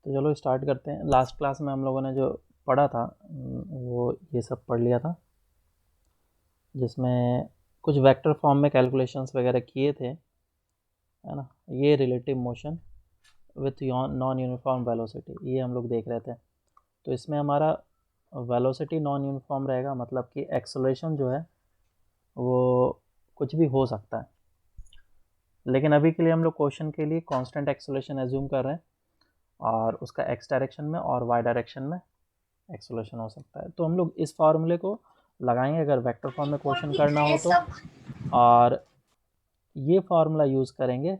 तो चलो स्टार्ट करते हैं। लास्ट क्लास में हम लोगों ने जो पढ़ा था वो ये सब पढ़ लिया था, जिसमें कुछ वेक्टर फॉर्म में कैलकुलेशंस वगैरह किए थे, है ना। ये relative motion with non uniform velocity, ये हम लोग देख रहे थे। तो इसमें हमारा वेलोसिटी नॉन यूनिफॉर्म रहेगा, मतलब कि एक्सेलरेशन जो है वो कुछ भी हो सकता है, लेकिन अभी के लिए हम लोग क्वेश्चन के लिए कांस्टेंट एक्सेलरेशन एज्यूम कर रहे हैं, और उसका एक्स डायरेक्शन में और वाई डायरेक्शन में एक्सेलरेशन हो सकता है। तो हम लोग इस फार्मूले को लगाएंगे अगर वेक्टर फॉर्म में क्वेश्चन करना हो तो, और ये फार्मूला यूज़ करेंगे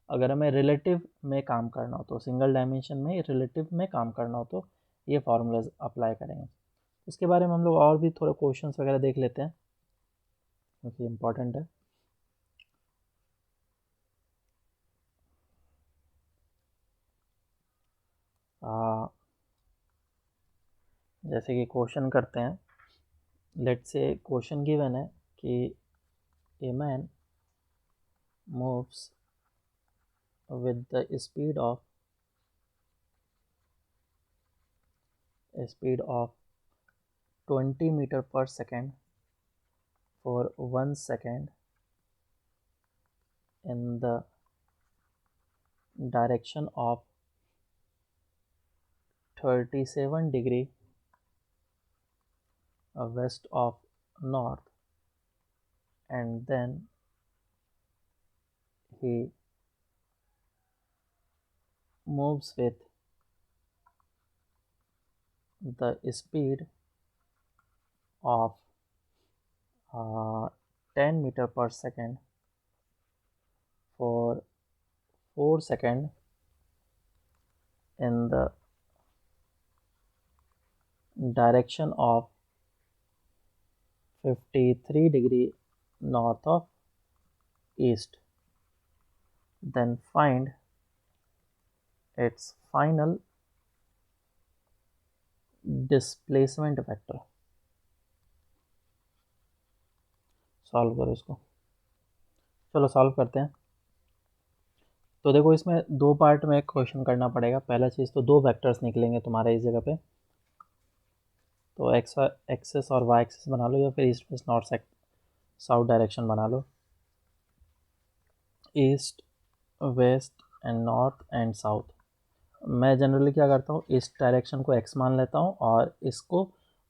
अगर हमें रिलेटिव में काम करना हो तो, सिंगल डायमेंशन में रिलेटिव में काम करना हो तो ये फार्मूलाज अप्लाई करेंगे। इसके बारे में हम लोग और भी थोड़े क्वेश्चंस वगैरह देख लेते हैं, क्योंकि इम्पोर्टेंट है। जैसे कि क्वेश्चन करते हैं, लेट्स से क्वेश्चन गिवन है कि a man moves with the speed of 20 meter per second for 1 second in the direction of 37 degree west of north, and then he moves with the speed of 10 meter per second for 4 seconds in the direction of 53 degree north of east, then find its final displacement vector. Solve करो इसको। चलो solve करते हैं। तो देखो, इसमें दो part में क्वेश्चन करना पड़ेगा। पहला चीज़ तो दो वेक्टर्स निकलेंगे तुम्हारे इस जगह पे, तो एक्स एक्सेस और वाई एक्सेस बना लो, या फिर east west north south direction बना लो। East west and north and south. मैं जनरली क्या करता हूँ, इस डायरेक्शन को एक्स मान लेता हूँ और इसको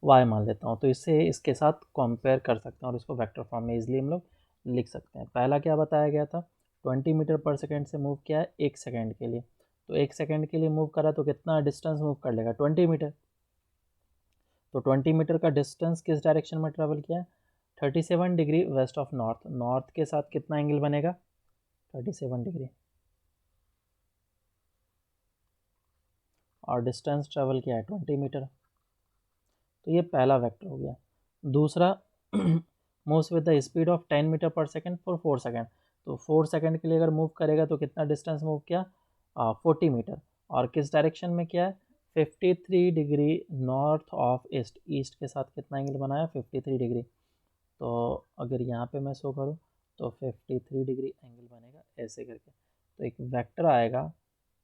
वाई मान लेता हूँ, तो इससे इसके साथ कंपेयर कर सकते हैं और इसको वेक्टर फॉर्म में इजीली हम लोग लिख सकते हैं। पहला क्या बताया गया था, 20 मीटर पर सेकेंड से मूव किया है 1 सेकेंड के लिए, तो 1 सेकेंड के लिए मूव करा तो कितना डिस्टेंस मूव कर लेगा, 20 मीटर। तो 20 मीटर का डिस्टेंस किस डायरेक्शन में ट्रेवल किया है, 37 degree west of north. North के साथ कितना एंगल बनेगा, 37 डिग्री, और डिस्टेंस ट्रेवल किया है 20 मीटर। तो ये पहला वेक्टर हो गया। दूसरा, moves with the speed of 10 meter पर सेकेंड फॉर 4 सेकेंड। तो 4 सेकेंड के लिए अगर मूव करेगा तो कितना डिस्टेंस मूव किया, 40 मीटर, और किस डायरेक्शन में किया है, 53 degree north of east. East के साथ कितना एंगल बनाया, 53 डिग्री। तो अगर यहाँ पे मैं शो करूँ तो 53 डिग्री एंगल बनेगा ऐसे करके। तो एक वेक्टर आएगा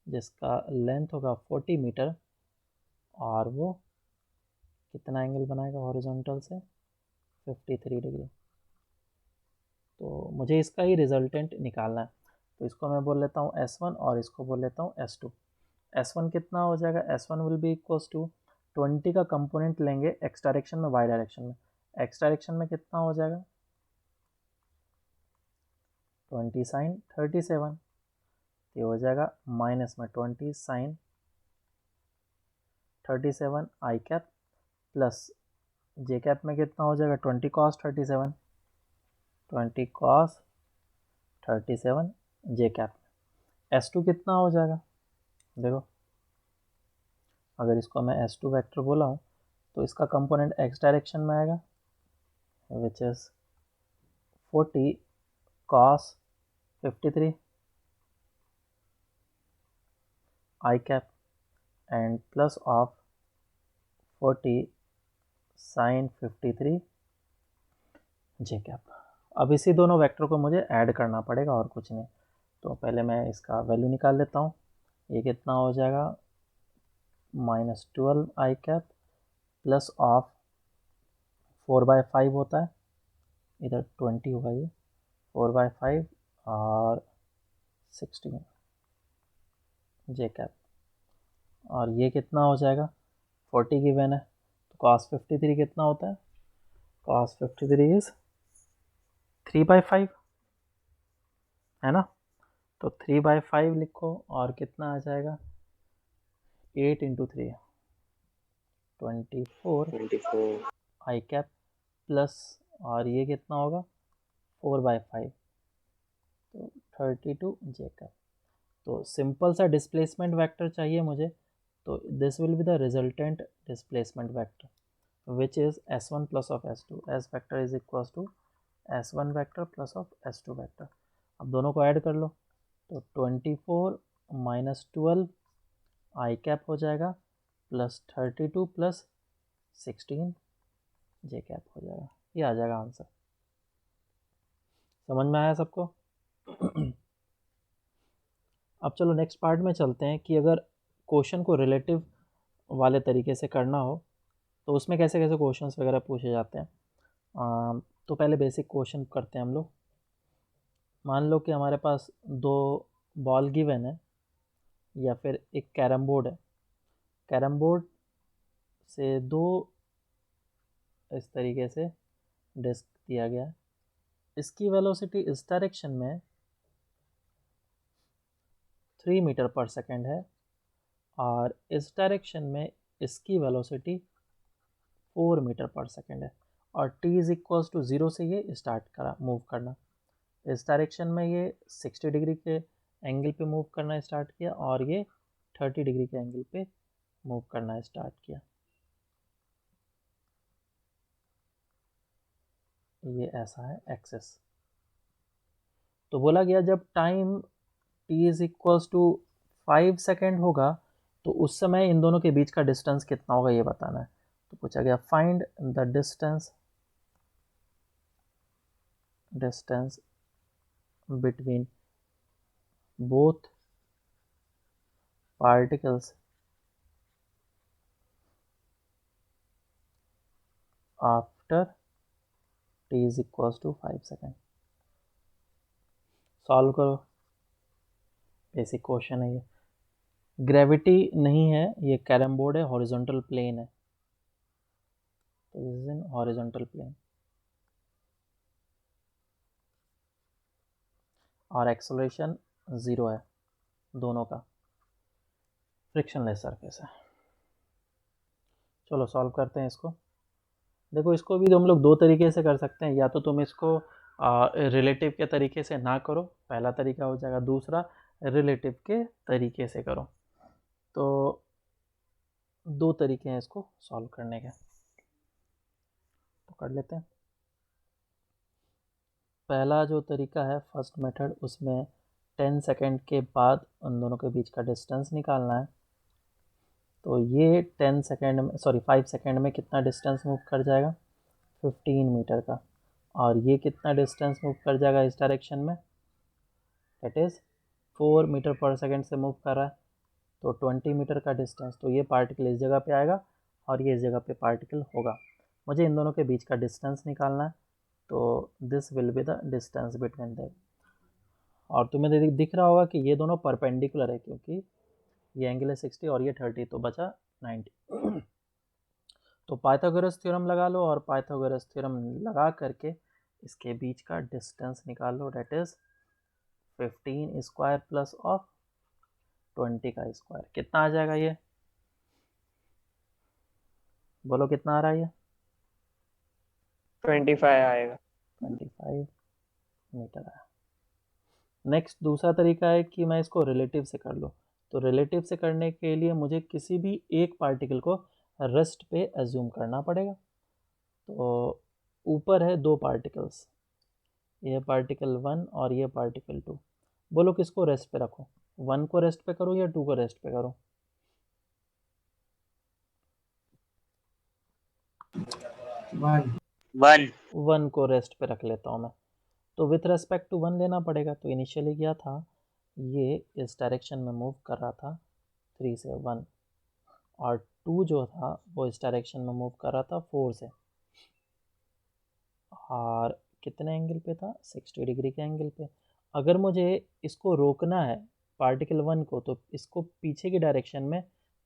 जिसका लेंथ होगा 40 मीटर, और वो कितना एंगल बनाएगा हॉरिजॉन्टल से, 53 डिग्री। तो मुझे इसका ही रिजल्टेंट निकालना है, तो इसको मैं बोल लेता हूँ S1 और इसको बोल लेता हूँ S2। S1 कितना हो जाएगा, S1 will be equals to 20 का कंपोनेंट लेंगे एक्स डायरेक्शन में, वाई डायरेक्शन में। एक्स डायरेक्शन में कितना हो जाएगा, 20 साइन 37, ये हो जाएगा माइनस में 20 साइन 37 आई कैप, प्लस जे कैप में कितना हो जाएगा, 20 कॉस 37, 20 कॉस 37 जे कैप। S2 कितना हो जाएगा, देखो अगर इसको मैं S2 वेक्टर बोला हूँ तो इसका कंपोनेंट x डायरेक्शन में आएगा, which is 40 cos 53 i cap and plus of 40 sin 53 j cap। अब इसी दोनों वेक्टर को मुझे ऐड करना पड़ेगा और कुछ नहीं। तो पहले मैं इसका वैल्यू निकाल लेता हूँ। ये कितना हो जाएगा, minus 12 I cap plus of 4/5 होता है, इधर 20 होगा ये, 4/5 और 16 जे कैप, और ये कितना हो जाएगा, 40 गिवन है, तो cos 53 कितना होता है, cos 53 इज 3/5 है ना, तो 3/5 लिखो और कितना आ जाएगा, 8 इंटू 3 24 आई कैप प्लस, और ये कितना होगा 4/5 तो 32 जे कैप। तो सिंपल सा डिस्प्लेसमेंट वेक्टर चाहिए मुझे, तो this will be the resultant displacement vector which is s1 plus of s2, s vector is equal to s1 vector plus of s2 vector. अब दोनों को ऐड कर लो, तो 24 माइनस 12 आई कैप हो जाएगा प्लस 32 प्लस 16 जे कैप हो जाएगा, ये आ जाएगा आंसर। समझ में आया सबको? अब चलो नेक्स्ट पार्ट में चलते हैं कि अगर क्वेश्चन को रिलेटिव वाले तरीके से करना हो तो उसमें कैसे कैसे क्वेश्चंस वगैरह पूछे जाते हैं। तो पहले बेसिक क्वेश्चन करते हैं हम लोग। मान लो कि हमारे पास 2 बॉल गिवन है या फिर एक कैरम बोर्ड है, कैरम बोर्ड से 2 इस तरीके से डिस्क दिया गया है, इसकी वेलोसिटी इस डायरेक्शन में 3 मीटर पर सेकेंड है और इस डायरेक्शन में इसकी वेलोसिटी 4 मीटर पर सेकेंड है, और t इज इक्वल्स टू 0 से ये स्टार्ट करा मूव करना। इस डायरेक्शन में ये 60 डिग्री के एंगल पे मूव करना स्टार्ट किया और ये 30 डिग्री के एंगल पे मूव करना स्टार्ट किया। ये ऐसा है एक्सेस। तो बोला गया जब time t is equals to 5 second होगा तो उस समय इन दोनों के बीच का डिस्टेंस कितना होगा ये बताना है। तो पूछा गया find the distance between both particles after t is equals to 5 second. Solve करो, बेसिक क्वेश्चन है ये। ग्रेविटी नहीं है, ये कैरम बोर्ड है, हॉरिजॉन्टल प्लेन है, तो this is in horizontal plane, और एक्सेलरेशन 0 है दोनों का, फ्रिक्शनलेस सरफेस है। चलो सॉल्व करते हैं इसको। देखो इसको भी हम लोग 2 तरीके से कर सकते हैं, या तो तुम इसको रिलेटिव के तरीके से ना करो, पहला तरीका हो जाएगा, दूसरा रिलेटिव के तरीके से करो। तो 2 तरीके हैं इसको सॉल्व करने के, तो कर लेते हैं। पहला जो तरीका है फर्स्ट मेथड, उसमें 10 सेकेंड के बाद उन दोनों के बीच का डिस्टेंस निकालना है। तो ये 10 सेकेंड में 5 सेकेंड में कितना डिस्टेंस मूव कर जाएगा, 15 मीटर का, और ये कितना डिस्टेंस मूव कर जाएगा इस डायरेक्शन में, दैट इज़ 4 मीटर पर सेकेंड से मूव कर रहा है, तो 20 मीटर का डिस्टेंस। तो ये पार्टिकल इस जगह पे आएगा और ये इस जगह पे पार्टिकल होगा। मुझे इन दोनों के बीच का डिस्टेंस निकालना है, तो this will be the distance between them. और तुम्हें दिख रहा होगा कि ये दोनों परपेंडिकुलर है, क्योंकि ये एंगल है 60 और ये 30, तो बचा 90। तो पाइथागोरस थ्योरम लगा लो, और पाइथागोरस थ्योरम लगा करके इसके बीच का डिस्टेंस निकाल लो, that is 15 square plus of 20 का स्क्वायर। कितना आ जाएगा ये, बोलो कितना आ रहा है ये, 25 आएगा। 25 मीटर आया। नेक्स्ट दूसरा तरीका है कि मैं इसको रिलेटिव से कर लूँ। तो रिलेटिव से करने के लिए मुझे किसी भी एक पार्टिकल को रेस्ट पे एज्यूम करना पड़ेगा। तो ऊपर है 2 पार्टिकल्स, ये पार्टिकल 1 और ये पार्टिकल 2। बोलो किसको रेस्ट पे रखो, 1 को रेस्ट पे करूँ या 2 को रेस्ट पे करूँ? 1 को रेस्ट पे रख लेता हूँ मैं। तो विथ रेस्पेक्ट टू 1 लेना पड़ेगा। तो इनिशियली क्या था, ये इस डायरेक्शन में मूव कर रहा था 3 से 1, और 2 जो था वो इस डायरेक्शन में मूव कर रहा था 4 से, और कितने एंगल पे था, 60 डिग्री के एंगल पे। अगर मुझे इसको रोकना है पार्टिकल 1 को, तो इसको पीछे की डायरेक्शन में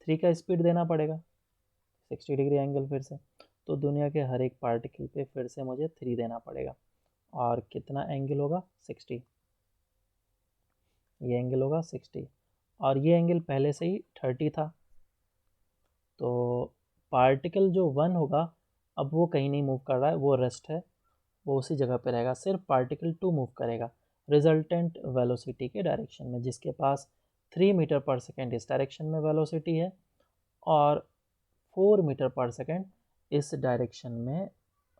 3 का स्पीड देना पड़ेगा, 60 डिग्री एंगल फिर से। तो दुनिया के हर एक पार्टिकल पे फिर से मुझे 3 देना पड़ेगा, और कितना एंगल होगा, 60। ये एंगल होगा 60, और ये एंगल पहले से ही 30 था। तो पार्टिकल जो 1 होगा, अब वो कहीं नहीं मूव कर रहा है, वो रेस्ट है, वो उसी जगह पे रहेगा। सिर्फ पार्टिकल 2 मूव करेगा रिजल्टेंट वेलोसिटी के डायरेक्शन में, जिसके पास 3 मीटर पर सेकेंड इस डायरेक्शन में वेलोसिटी है और 4 मीटर पर सेकेंड इस डायरेक्शन में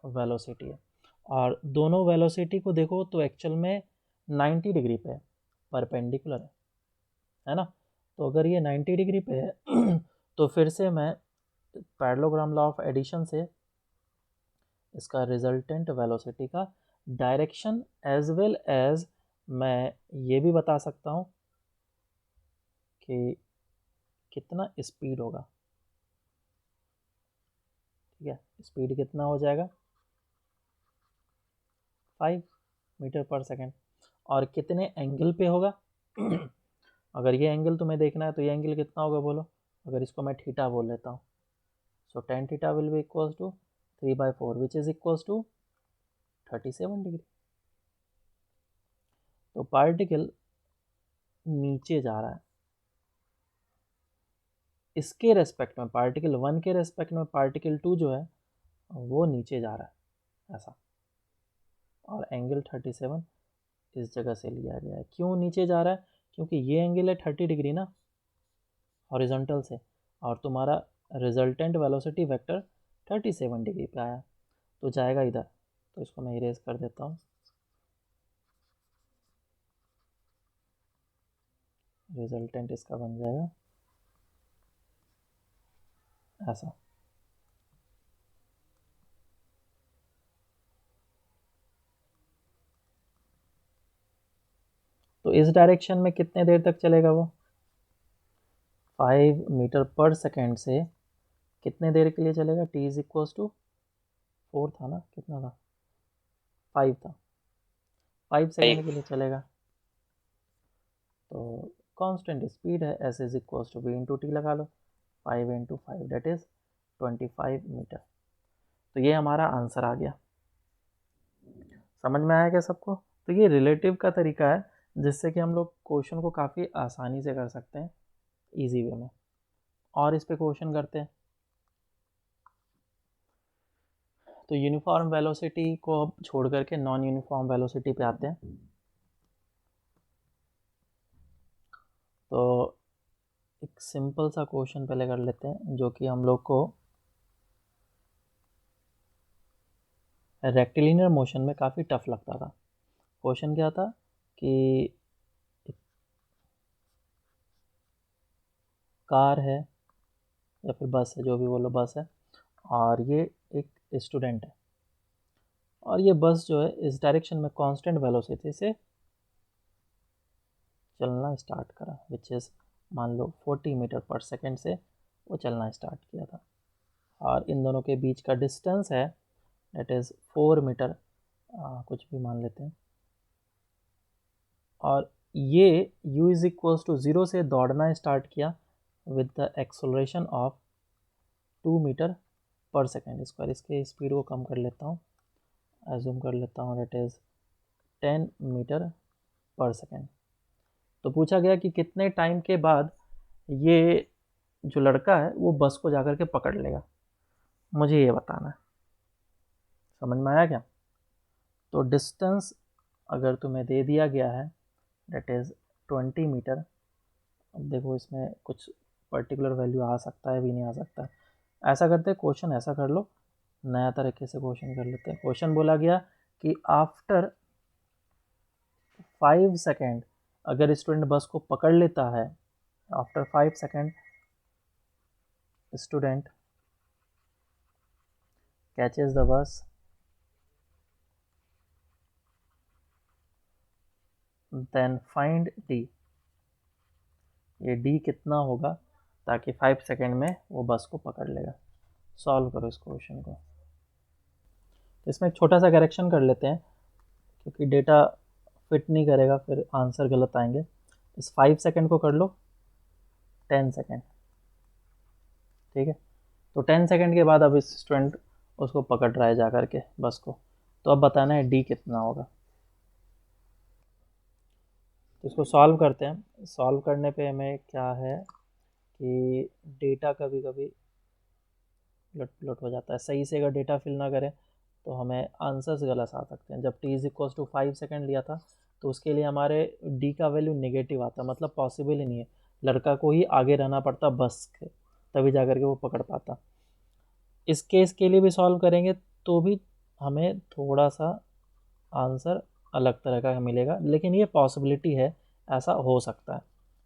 वेलोसिटी है। और दोनों वेलोसिटी को देखो तो एक्चुअल में 90 डिग्री पे है, परपेंडिकुलर है ना। तो अगर ये 90 डिग्री पे है तो फिर से मैं पैरेललोग्राम लॉ ऑफ एडिशन से इसका रिजल्टेंट वेलोसिटी का डायरेक्शन एज वेल एज मैं ये भी बता सकता हूँ कि कितना स्पीड होगा। ठीक है, स्पीड कितना हो जाएगा, 5 मीटर पर सेकेंड, और कितने एंगल पे होगा अगर ये एंगल तुम्हें देखना है तो ये एंगल कितना होगा बोलो। अगर इसको मैं थीटा बोल लेता हूँ, so tan theta will be equals to 3/4 which is equals to 37 degree. तो पार्टिकल नीचे जा रहा है, इसके रेस्पेक्ट में पार्टिकल 1 के रेस्पेक्ट में पार्टिकल 2 जो है वो नीचे जा रहा है ऐसा, और एंगल 37 इस जगह से लिया गया है। क्यों नीचे जा रहा है, क्योंकि ये एंगल है 30 डिग्री ना हॉरिजॉन्टल से, और तुम्हारा रिजल्टेंट वेलोसिटी वेक्टर 37 डिग्री पे आया, तो जाएगा इधर। तो इसको मैं इरेज कर देता हूँ, रिजल्टेंट इसका बन जाएगा ऐसा। तो इस डायरेक्शन में कितने देर तक चलेगा वो, 5 मीटर पर सेकेंड से कितने देर के लिए चलेगा, t इज इक्वल्स टू 4 था ना, कितना था, 5 था, 5 सेकेंड के लिए चलेगा। तो कांस्टेंट स्पीड है, s is equals to v into T लगा लो, 5 इंटू 5 दैट इज 25 मीटर। तो ये हमारा आंसर आ गया। समझ में आया क्या सबको। तो ये रिलेटिव का तरीका है जिससे कि हम लोग क्वेश्चन को काफ़ी आसानी से कर सकते हैं, इजी वे में। और इस पे क्वेश्चन करते हैं। तो यूनिफॉर्म वेलोसिटी को अब छोड़ करके नॉन यूनिफॉर्म वेलोसिटी पे आते हैं। तो एक सिंपल सा क्वेश्चन पहले कर लेते हैं जो कि हम लोग को रेक्टिलिनियर मोशन में काफ़ी टफ लगता था। क्वेश्चन क्या था कि कार है या फिर बस है, जो भी बोलो बस है, और ये एक स्टूडेंट है, और ये बस जो है इस डायरेक्शन में कांस्टेंट वेलोसिटी से चलना स्टार्ट करा, विच इज़ मान लो 40 मीटर पर सेकेंड से वो चलना स्टार्ट किया था, और इन दोनों के बीच का डिस्टेंस है दैट इज़ 4 मीटर, कुछ भी मान लेते हैं। और ये u इज इक्वल्स टू 0 से दौड़ना स्टार्ट किया with the acceleration of 2 metre पर सेकेंड स्क्वायर। इसके स्पीड को कम कर लेता हूँ, एज्यूम कर लेता हूँ दैट इज़ 10 मीटर पर सेकेंड। तो पूछा गया कि कितने टाइम के बाद ये जो लड़का है वो बस को जाकर के पकड़ लेगा, मुझे ये बताना है। समझ में आया क्या। तो डिस्टेंस अगर तुम्हें दे दिया गया है दैट इज़ 20 मीटर। अब देखो इसमें कुछ पर्टिकुलर वैल्यू आ सकता है भी नहीं आ सकता है। ऐसा करते हैं, क्वेश्चन ऐसा कर लो, नया तरीके से क्वेश्चन कर लेते हैं। क्वेश्चन बोला गया कि आफ्टर 5 सेकेंड अगर स्टूडेंट बस को पकड़ लेता है, after 5 second student catches the bus, then find D. ये डी कितना होगा ताकि 5 सेकेंड में वो बस को पकड़ लेगा। सॉल्व करो इस क्वेश्चन को। इसमें एक छोटा सा करेक्शन कर लेते हैं क्योंकि डेटा फिट नहीं करेगा, फिर आंसर गलत आएंगे। इस 5 सेकेंड को कर लो 10 सेकेंड, ठीक है। तो 10 सेकेंड के बाद अब इस स्टूडेंट उसको पकड़ रहा है जा करके बस को, तो अब बताना है डी कितना होगा। तो इसको सॉल्व करते हैं। सॉल्व करने पे हमें क्या है कि डेटा कभी कभी उलट पुलट हो जाता है, सही से अगर डेटा फिल ना करें तो हमें आंसर्स गलत आ सकते हैं। जब t is equal to 5 second लिया था तो उसके लिए हमारे d का वैल्यू नेगेटिव आता, मतलब पॉसिबल ही नहीं है, लड़का को ही आगे रहना पड़ता बस के, तभी जा कर के वो पकड़ पाता। इस केस के लिए भी सॉल्व करेंगे तो भी हमें थोड़ा सा आंसर अलग तरह का मिलेगा, लेकिन ये पॉसिबिलिटी है, ऐसा हो सकता है।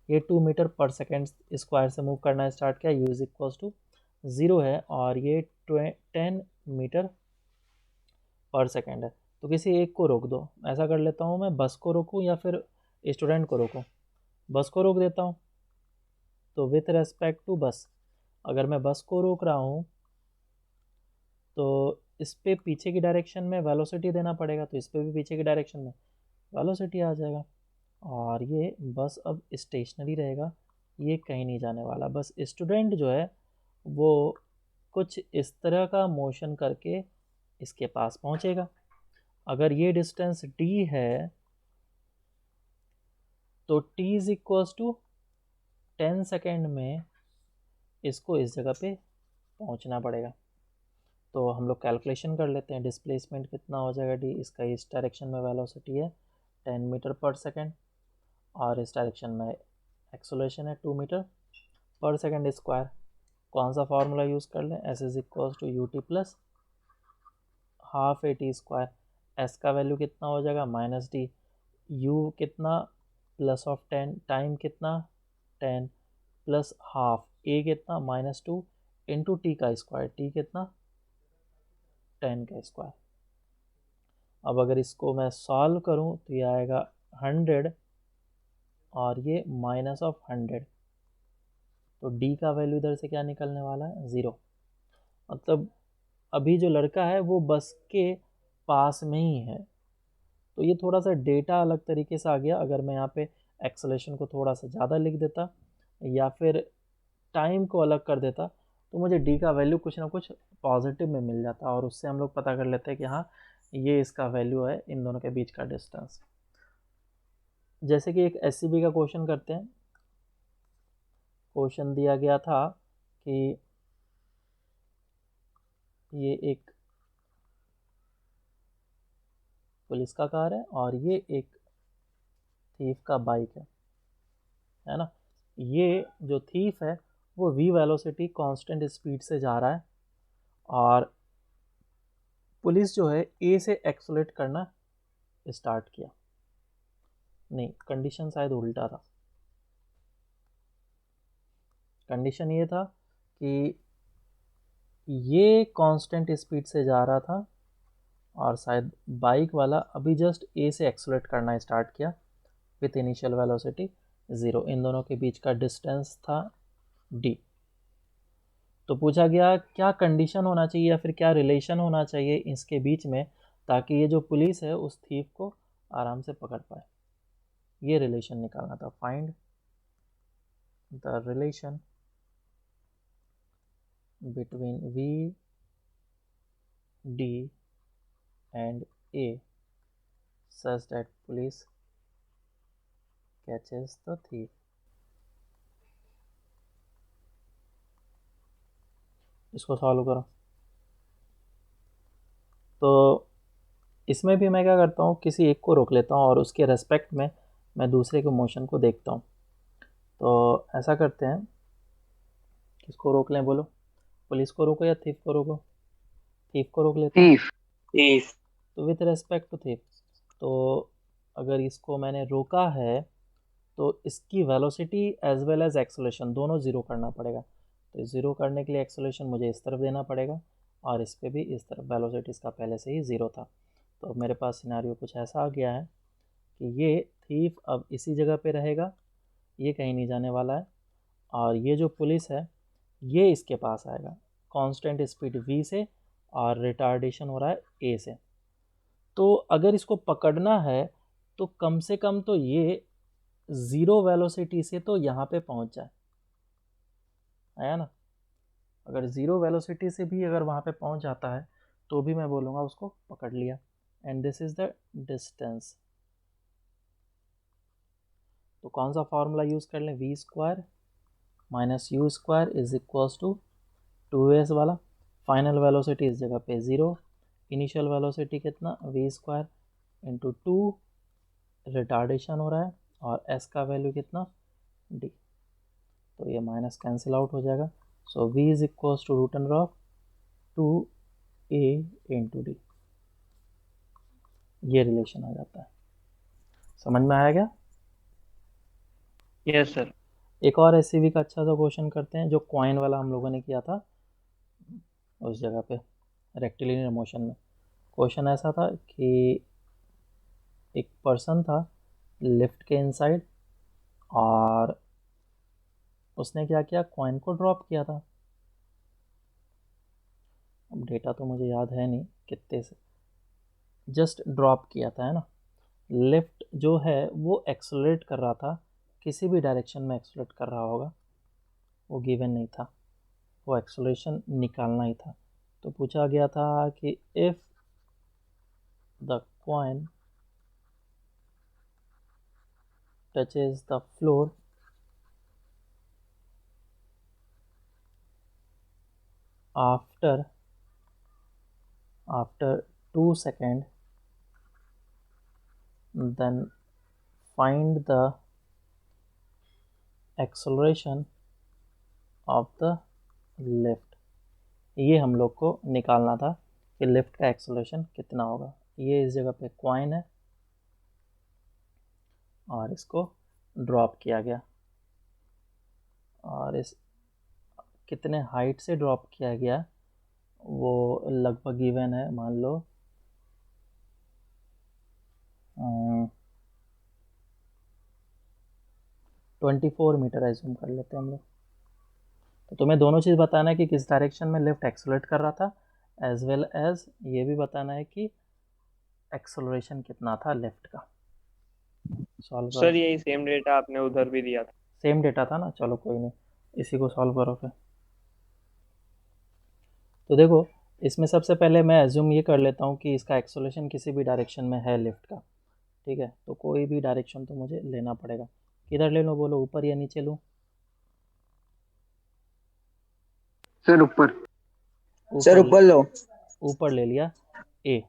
ये 2 मीटर पर सेकेंड स्क्वायर से मूव करना स्टार्ट किया, u इज इक्वल टू 0 है और ये 10 मीटर पर सेकेंड है। तो किसी एक को रोक दो, ऐसा कर लेता हूँ मैं, बस को रोकूँ या फिर स्टूडेंट को रोकूँ। बस को रोक देता हूँ। तो विथ रेस्पेक्ट टू बस, अगर मैं बस को रोक रहा हूँ तो इस पे पीछे की डायरेक्शन में वेलोसिटी देना पड़ेगा, तो इस पे भी पीछे की डायरेक्शन में वेलोसिटी आ जाएगा। और ये बस अब स्टेशनरी रहेगा, ये कहीं नहीं जाने वाला। बस स्टूडेंट जो है वो कुछ इस तरह का मोशन करके इसके पास पहुंचेगा। अगर ये डिस्टेंस d है तो t is equals to 10 second में इसको इस जगह पे पहुंचना पड़ेगा। तो हम लोग कैलकुलेशन कर लेते हैं, डिस्प्लेसमेंट कितना हो जाएगा d, इसका इस डायरेक्शन में वेलोसिटी है 10 मीटर पर सेकेंड और इस डायरेक्शन में एक्सेलरेशन है 2 मीटर पर सेकेंड स्क्वायर। कौन सा फार्मूला यूज़ कर लें, s is equals to u t plus half a t square. s का वैल्यू कितना हो जाएगा -d, u कितना प्लस ऑफ 10, टाइम कितना 10 प्लस हाफ, a कितना -2 इंटू टी का स्क्वायर, t कितना 10 का स्क्वायर। अब अगर इसको मैं सॉल्व करूं तो ये आएगा 100 और ये -100, तो d का वैल्यू इधर से क्या निकलने वाला है 0। मतलब अभी जो लड़का है वो बस के पास में ही है। तो ये थोड़ा सा डेटा अलग तरीके से आ गया। अगर मैं यहाँ पे एक्सेलरेशन को थोड़ा सा ज़्यादा लिख देता या फिर टाइम को अलग कर देता तो मुझे डी का वैल्यू कुछ ना कुछ पॉजिटिव में मिल जाता, और उससे हम लोग पता कर लेते हैं कि हाँ ये इसका वैल्यू है इन दोनों के बीच का डिस्टेंस। जैसे कि एक एससीबी का क्वेश्चन करते हैं। क्वेश्चन दिया गया था कि ये एक पुलिस का कार है और ये एक थीफ का बाइक है ना। ये जो थीफ है वो v वेलोसिटी कांस्टेंट स्पीड से जा रहा है और पुलिस जो है a से एक्सेलरेट करना स्टार्ट किया। नहीं, कंडीशन शायद उल्टा था। कंडीशन ये था कि ये कांस्टेंट स्पीड से जा रहा था और शायद बाइक वाला अभी जस्ट a से एक्सेलरेट करना स्टार्ट किया विथ इनिशियल वेलोसिटी 0। इन दोनों के बीच का डिस्टेंस था d। तो पूछा गया क्या कंडीशन होना चाहिए या फिर क्या रिलेशन होना चाहिए इसके बीच में ताकि ये जो पुलिस है उस थीफ को आराम से पकड़ पाए। ये रिलेशन निकालना था। Find the relation between v d and a such that police catches the thief। इसको सॉल्व करो। तो इसमें भी मैं क्या करता हूँ, किसी एक को रोक लेता हूँ और उसके रेस्पेक्ट में मैं दूसरे के मोशन को देखता हूँ। तो ऐसा करते हैं, किसको रोक लें बोलो, पुलिस को रोको या थीफ को रोको? थीफ को रोक लेते हैं। थीफ। तो विथ रेस्पेक्ट टू थीफ, तो अगर इसको मैंने रोका है तो इसकी velocity as well as acceleration दोनों ज़ीरो करना पड़ेगा। तो ज़ीरो करने के लिए एक्सेलरेशन मुझे इस तरफ देना पड़ेगा और इस पे भी इस तरफ, वेलोसिटी इसका पहले से ही ज़ीरो था। तो मेरे पास सिनेरियो कुछ ऐसा आ गया है कि ये थीफ अब इसी जगह पे रहेगा, ये कहीं नहीं जाने वाला है और ये जो पुलिस है ये इसके पास आएगा कांस्टेंट स्पीड v से और रिटार्डेशन हो रहा है a से। तो अगर इसको पकड़ना है तो कम से कम तो ये 0 वेलोसिटी से तो यहाँ पे पहुँच जाए, आया ना। अगर 0 वेलोसिटी से भी अगर वहाँ पे पहुँच जाता है तो भी मैं बोलूँगा उसको पकड़ लिया। And this is the distance. तो कौन सा फॉर्मूला यूज़ कर लें, v square minus u square is equals to 2s वाला। फाइनल वेलोसिटी इस जगह पे 0, इनिशियल वेलोसिटी कितना वी स्क्वायर इंटू 2, रिटार्डेशन हो रहा है और s का वैल्यू कितना d। तो ये माइनस कैंसिल आउट हो जाएगा। So v is equals to root under of 2a into d. ये रिलेशन आ जाता है। समझ में आया क्या? Yes sir. एक और एससीवी का अच्छा सा क्वेश्चन करते हैं जो कॉइन वाला हम लोगों ने किया था उस जगह पे रेक्टिलिनियर मोशन में। क्वेश्चन ऐसा था कि एक पर्सन था लिफ्ट के इनसाइड और उसने क्या किया, कॉइन को ड्रॉप किया था। अब डेटा तो मुझे याद है नहीं कितने से, जस्ट ड्रॉप किया था, है ना। लिफ्ट जो है वो एक्सेलरेट कर रहा था, किसी भी डायरेक्शन में एक्सेलरेट कर रहा होगा, वो गिवन नहीं था, वो एक्सेलरेशन निकालना ही था। तो पूछा गया था कि if the coin touches the floor after 2 seconds, then find the acceleration of the lift। ये हम लोग को निकालना था कि लिफ्ट का एक्सेलरेशन कितना होगा। ये इस जगह पे कॉइन है और इसको ड्रॉप किया गया और इस कितने हाइट से ड्रॉप किया गया वो लगभग गिवन है, मान लो 24 मीटर एज्यूम कर लेते हैं हम लोग। तो तुम्हें दोनों चीज़ बताना है कि किस डायरेक्शन में लिफ्ट एक्सेलरेट कर रहा था, एज वेल एज ये भी बताना है कि एक्सेलरेशन कितना था लिफ्ट का। सॉल्व करो। सर यही सेम डेटा आपने उधर भी दिया था। सेम डेटा था ना, चलो कोई नहीं, इसी को सॉल्व करो फिर। तो देखो इसमें सबसे पहले मैं एज्यूम ये कर लेता हूँ कि इसका एक्सेलरेशन किसी भी डायरेक्शन में है लिफ्ट का, ठीक है। तो कोई भी डायरेक्शन तो मुझे लेना पड़ेगा। किधर ले लूँ बोलो, ऊपर या नीचे लूँ? सर ऊपर। सर ऊपर लो। ऊपर ले लिया ए,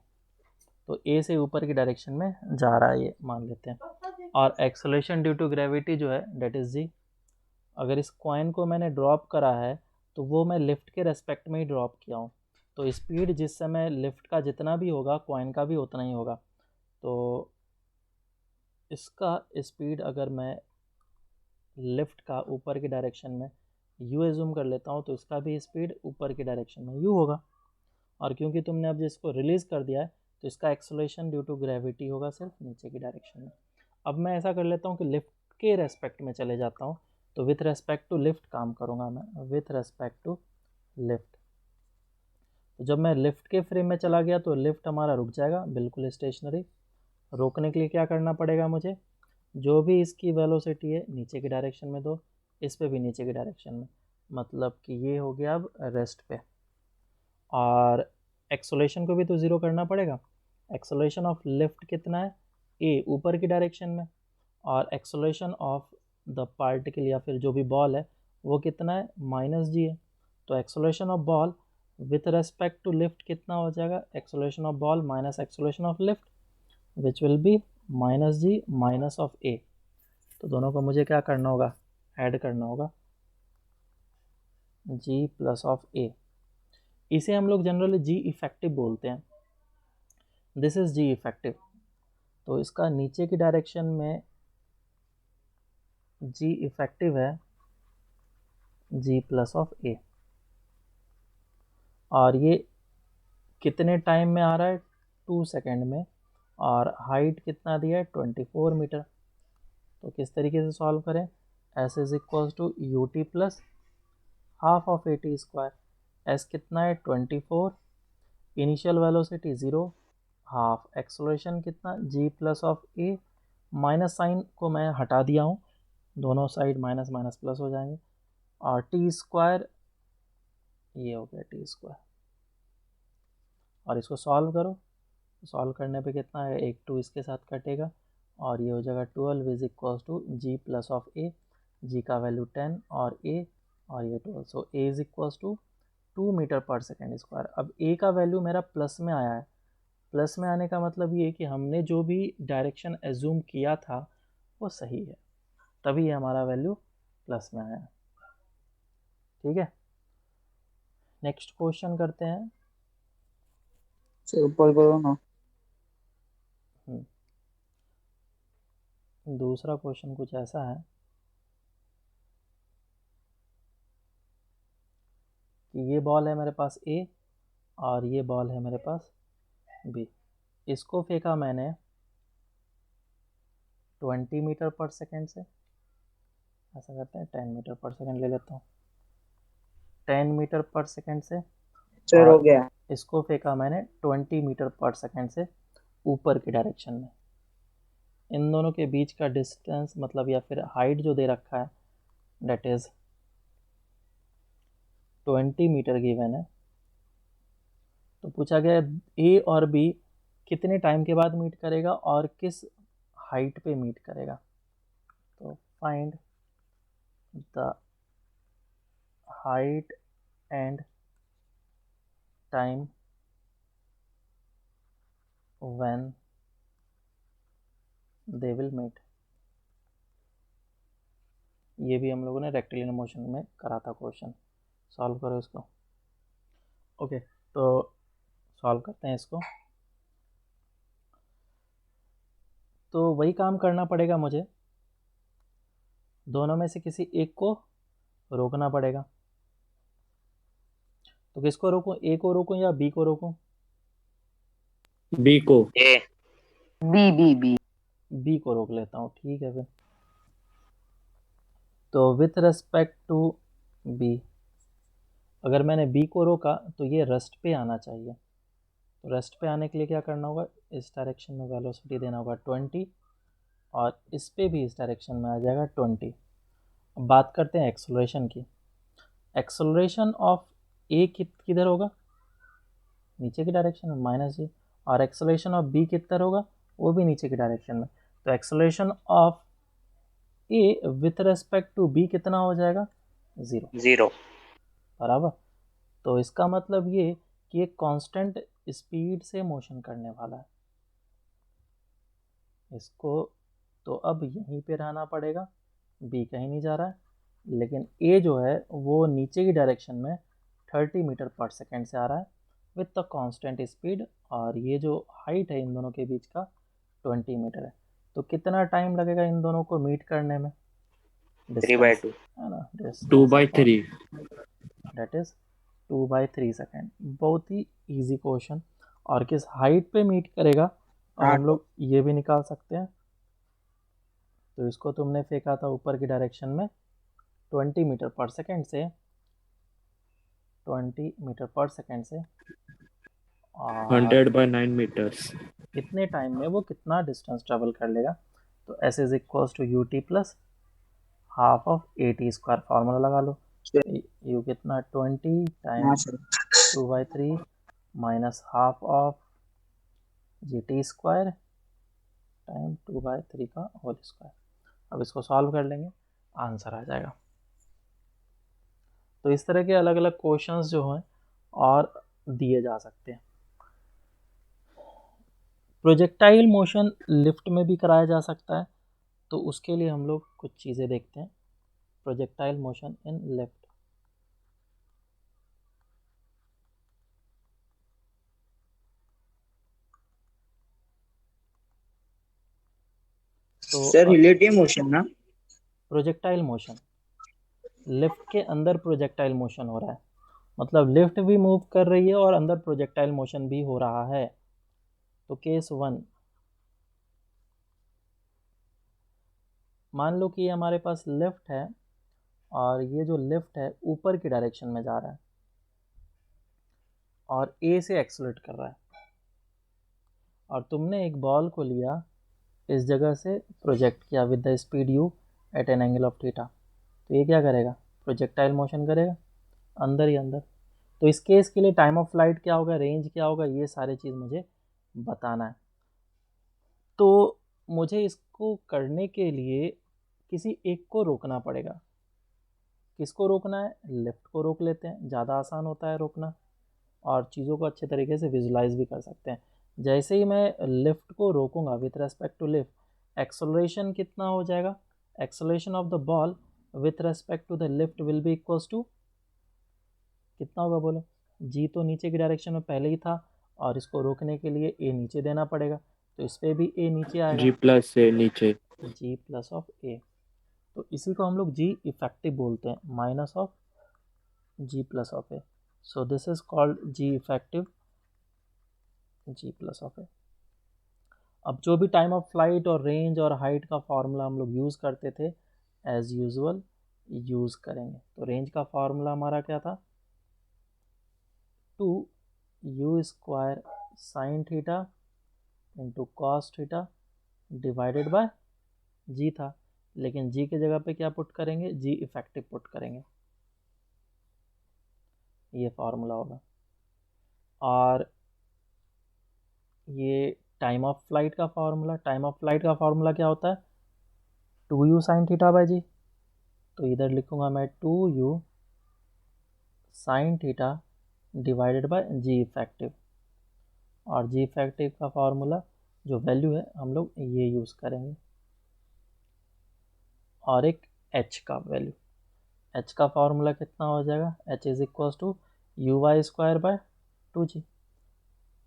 तो ए से ऊपर की डायरेक्शन में जा रहा है ये मान लेते हैं। और एक्सेलरेशन ड्यू टू ग्रेविटी जो है डेट इज़ जी। अगर इस कॉइन को मैंने ड्रॉप करा है तो वो मैं लिफ्ट के रेस्पेक्ट में ही ड्रॉप किया हूँ, तो स्पीड जिस समय लिफ्ट का जितना भी होगा कॉइन का भी उतना ही होगा। तो इसका स्पीड अगर मैं लिफ्ट का ऊपर की डायरेक्शन में यू एज्यूम कर लेता हूँ तो इसका भी स्पीड ऊपर की डायरेक्शन में यू होगा। और क्योंकि तुमने अब जिसको रिलीज़ कर दिया है तो इसका एक्सेलरेशन ड्यू टू ग्रेविटी होगा सिर्फ नीचे की डायरेक्शन में। अब मैं ऐसा कर लेता हूँ कि लिफ्ट के रेस्पेक्ट में चले जाता हूँ, तो विथ रेस्पेक्ट टू लिफ्ट काम करूँगा मैं, विथ रेस्पेक्ट टू लिफ्ट। तो जब मैं लिफ्ट के फ्रेम में चला गया तो लिफ्ट हमारा रुक जाएगा बिल्कुल स्टेशनरी। रोकने के लिए क्या करना पड़ेगा मुझे, जो भी इसकी वेलोसिटी है नीचे की डायरेक्शन में दो, इस पे भी नीचे की डायरेक्शन में, मतलब कि ये हो गया अब रेस्ट पे। और एक्सेलरेशन को भी तो ज़ीरो करना पड़ेगा। एक्सेलरेशन ऑफ लिफ्ट कितना है, ए ऊपर की डायरेक्शन में, और एक्सेलरेशन ऑफ द पार्टिकल या फिर जो भी बॉल है वो कितना है, माइनस जी है। तो acceleration of ball with respect to lift कितना हो जाएगा, acceleration of ball minus acceleration of lift which will be minus G minus of ए। तो दोनों को मुझे क्या करना होगा, ऐड करना होगा, जी प्लस ऑफ ए। इसे हम लोग जनरली जी इफेक्टिव बोलते हैं, दिस इज जी इफेक्टिव। तो इसका नीचे की डायरेक्शन में जी इफेक्टिव है जी प्लस ऑफ ए। और ये कितने टाइम में आ रहा है, 2 सेकेंड में, और हाइट कितना दिया है 24 मीटर। तो किस तरीके से सॉल्व करें, s is equal to u t plus half of a t square. S कितना है 24, इनिशियल वेलोसिटी 0, हाफ एक्सलेशन कितना g plus of a. Minus sign को मैं हटा दिया हूँ, दोनों साइड माइनस माइनस प्लस हो जाएंगे. और टी स्क्वायर, ये हो गया टी स्क्वायर. और इसको सॉल्व करो, सॉल्व करने पे कितना है, एक 2 इसके साथ कटेगा और ये हो जाएगा 12 is equal to ji plus of a. जी का वैल्यू 10 और ए और ये 12. सो ए इज इक्वल टू 2 मीटर पर सेकेंड स्क्वायर. अब ए का वैल्यू मेरा प्लस में आया है. प्लस में आने का मतलब ये कि हमने जो भी डायरेक्शन एज्यूम किया था वो सही है, तभी हमारा वैल्यू प्लस में आया. ठीक है, नेक्स्ट क्वेश्चन करते हैं. सर ऊपर करो ना. दूसरा क्वेश्चन कुछ ऐसा है कि ये बॉल है मेरे पास ए और ये बॉल है मेरे पास बी. इसको फेंका मैंने 20 मीटर पर सेकेंड से. ऐसा करते हैं 10 मीटर पर सेकेंड ले लेता हूँ, 10 मीटर पर सेकेंड से. सर हो और गया. इसको फेंका मैंने 20 मीटर पर सेकेंड से ऊपर की डायरेक्शन में. इन दोनों के बीच का डिस्टेंस मतलब या फिर हाइट जो दे रखा है डेट इज 20 मीटर गिवन है. तो पूछा गया ए और बी कितने टाइम के बाद मीट करेगा और किस हाइट पे मीट करेगा. तो find the height and time when they will meet. ये भी हम लोगों ने रेक्टिलिनियर मोशन में करा था क्वेश्चन. सॉल्व करो इसको. ओके, तो सॉल्व करते हैं इसको. तो वही काम करना पड़ेगा मुझे, दोनों में से किसी एक को रोकना पड़ेगा. तो किसको रोकूं, ए को रोकूं या बी को रोकूं? बी को. A. B B B. B को रोक लेता हूँ. ठीक है फिर. तो विथ रेस्पेक्ट टू बी, अगर मैंने बी को रोका तो ये रेस्ट पे आना चाहिए. तो रेस्ट पे आने के लिए क्या करना होगा, इस डायरेक्शन में वेलोसिटी देना होगा 20 और इस पे भी इस डायरेक्शन में आ जाएगा 20. अब बात करते हैं एक्सेलरेशन की. एक्सेलरेशन ऑफ ए किधर होगा, नीचे की डायरेक्शन में माइनस जी. और एक्सेलरेशन ऑफ बी किधर होगा, वो भी नीचे की डायरेक्शन में. तो acceleration of a with respect to b कितना हो जाएगा, 0 बराबर. तो इसका मतलब ये कि एक कांस्टेंट स्पीड से मोशन करने वाला है इसको. तो अब यहीं पे रहना पड़ेगा, बी कहीं नहीं जा रहा है, लेकिन ए जो है वो नीचे की डायरेक्शन में 30 मीटर पर सेकेंड से आ रहा है विथ द कांस्टेंट स्पीड. और ये जो हाइट है इन दोनों के बीच का 20 मीटर है. तो कितना टाइम लगेगा इन दोनों को मीट करने में, 3/2 है ना, 2/3. That is 2/3 second. बहुत ही इजी क्वेश्चन. और किस हाइट पे मीट करेगा अब हम लोग ये भी निकाल सकते हैं. तो इसको तुमने फेंका था ऊपर की डायरेक्शन में 20 मीटर पर सेकेंड से, 20 मीटर पर सेकेंड से, और 100/9 meters. इतने टाइम में वो कितना डिस्टेंस ट्रेवल कर लेगा. तो s is equal to u t plus half of a t square. Formula लगा लो. यू कितना 20 times 2/3 minus half of g t square time 2/3 का होल स्क्वायर. अब इसको सॉल्व कर लेंगे, आंसर आ जाएगा. तो इस तरह के अलग अलग क्वेश्चंस जो हैं और दिए जा सकते हैं. प्रोजेक्टाइल मोशन लिफ्ट में भी कराया जा सकता है. तो उसके लिए हम लोग कुछ चीज़ें देखते हैं. Projectile motion in lift. तो सर रिलेटिव मोशन ना. प्रोजेक्टाइल मोशन, लिफ्ट के अंदर प्रोजेक्टाइल मोशन हो रहा है, मतलब लिफ्ट भी मूव कर रही है और अंदर प्रोजेक्टाइल मोशन भी हो रहा है. तो केस 1, मान लो कि ये हमारे पास लिफ्ट है और ये जो लिफ्ट है ऊपर की डायरेक्शन में जा रहा है और ए से एक्सलेट कर रहा है, और तुमने एक बॉल को लिया, इस जगह से प्रोजेक्ट किया with the speed u at an angle of theta, तो ये क्या करेगा? प्रोजेक्टाइल मोशन करेगा अंदर ही अंदर। तो इस केस के लिए टाइम ऑफ फ्लाइट क्या होगा, रेंज क्या होगा, ये सारी चीज़ मुझे बताना है। तो मुझे इसको करने के लिए किसी एक को रोकना पड़ेगा। किसको रोकना है? लिफ्ट को रोक लेते हैं, ज़्यादा आसान होता है रोकना और चीज़ों को अच्छे तरीके से विजुलाइज भी कर सकते हैं। जैसे ही मैं लिफ्ट को रोकूंगा with respect to lift, acceleration कितना हो जाएगा? Acceleration of the ball with respect to the lift will be equals to कितना होगा बोलो? जी तो नीचे की डायरेक्शन में पहले ही था और इसको रोकने के लिए ए नीचे देना पड़ेगा, तो इस पर भी ए नीचे आएगा, G plus से नीचे। जी प्लस ऑफ ए। तो इसी को हम लोग जी इफेक्टिव बोलते हैं, minus of g plus of a. So this is called g effective, g plus of a. अब जो भी टाइम ऑफ फ्लाइट और रेंज और हाइट का फार्मूला हम लोग यूज़ करते थे एज यूजुअल यूज़ करेंगे। तो रेंज का फार्मूला हमारा क्या था? 2u square sine theta into cos theta divided by g था, लेकिन जी की जगह पे क्या पुट करेंगे? जी इफेक्टिव पुट करेंगे, ये फार्मूला होगा। और ये टाइम ऑफ फ्लाइट का फार्मूला, टाइम ऑफ फ्लाइट का फार्मूला क्या होता है? 2u साइन थीटा बाय जी। तो इधर लिखूंगा मैं 2u sine theta divided by g effective, और जी इफेक्टिव का फार्मूला जो वैल्यू है हम लोग ये यूज़ करेंगे, और एक h का वैल्यू। h का फार्मूला कितना हो जाएगा? h is equals to u y square by 2g,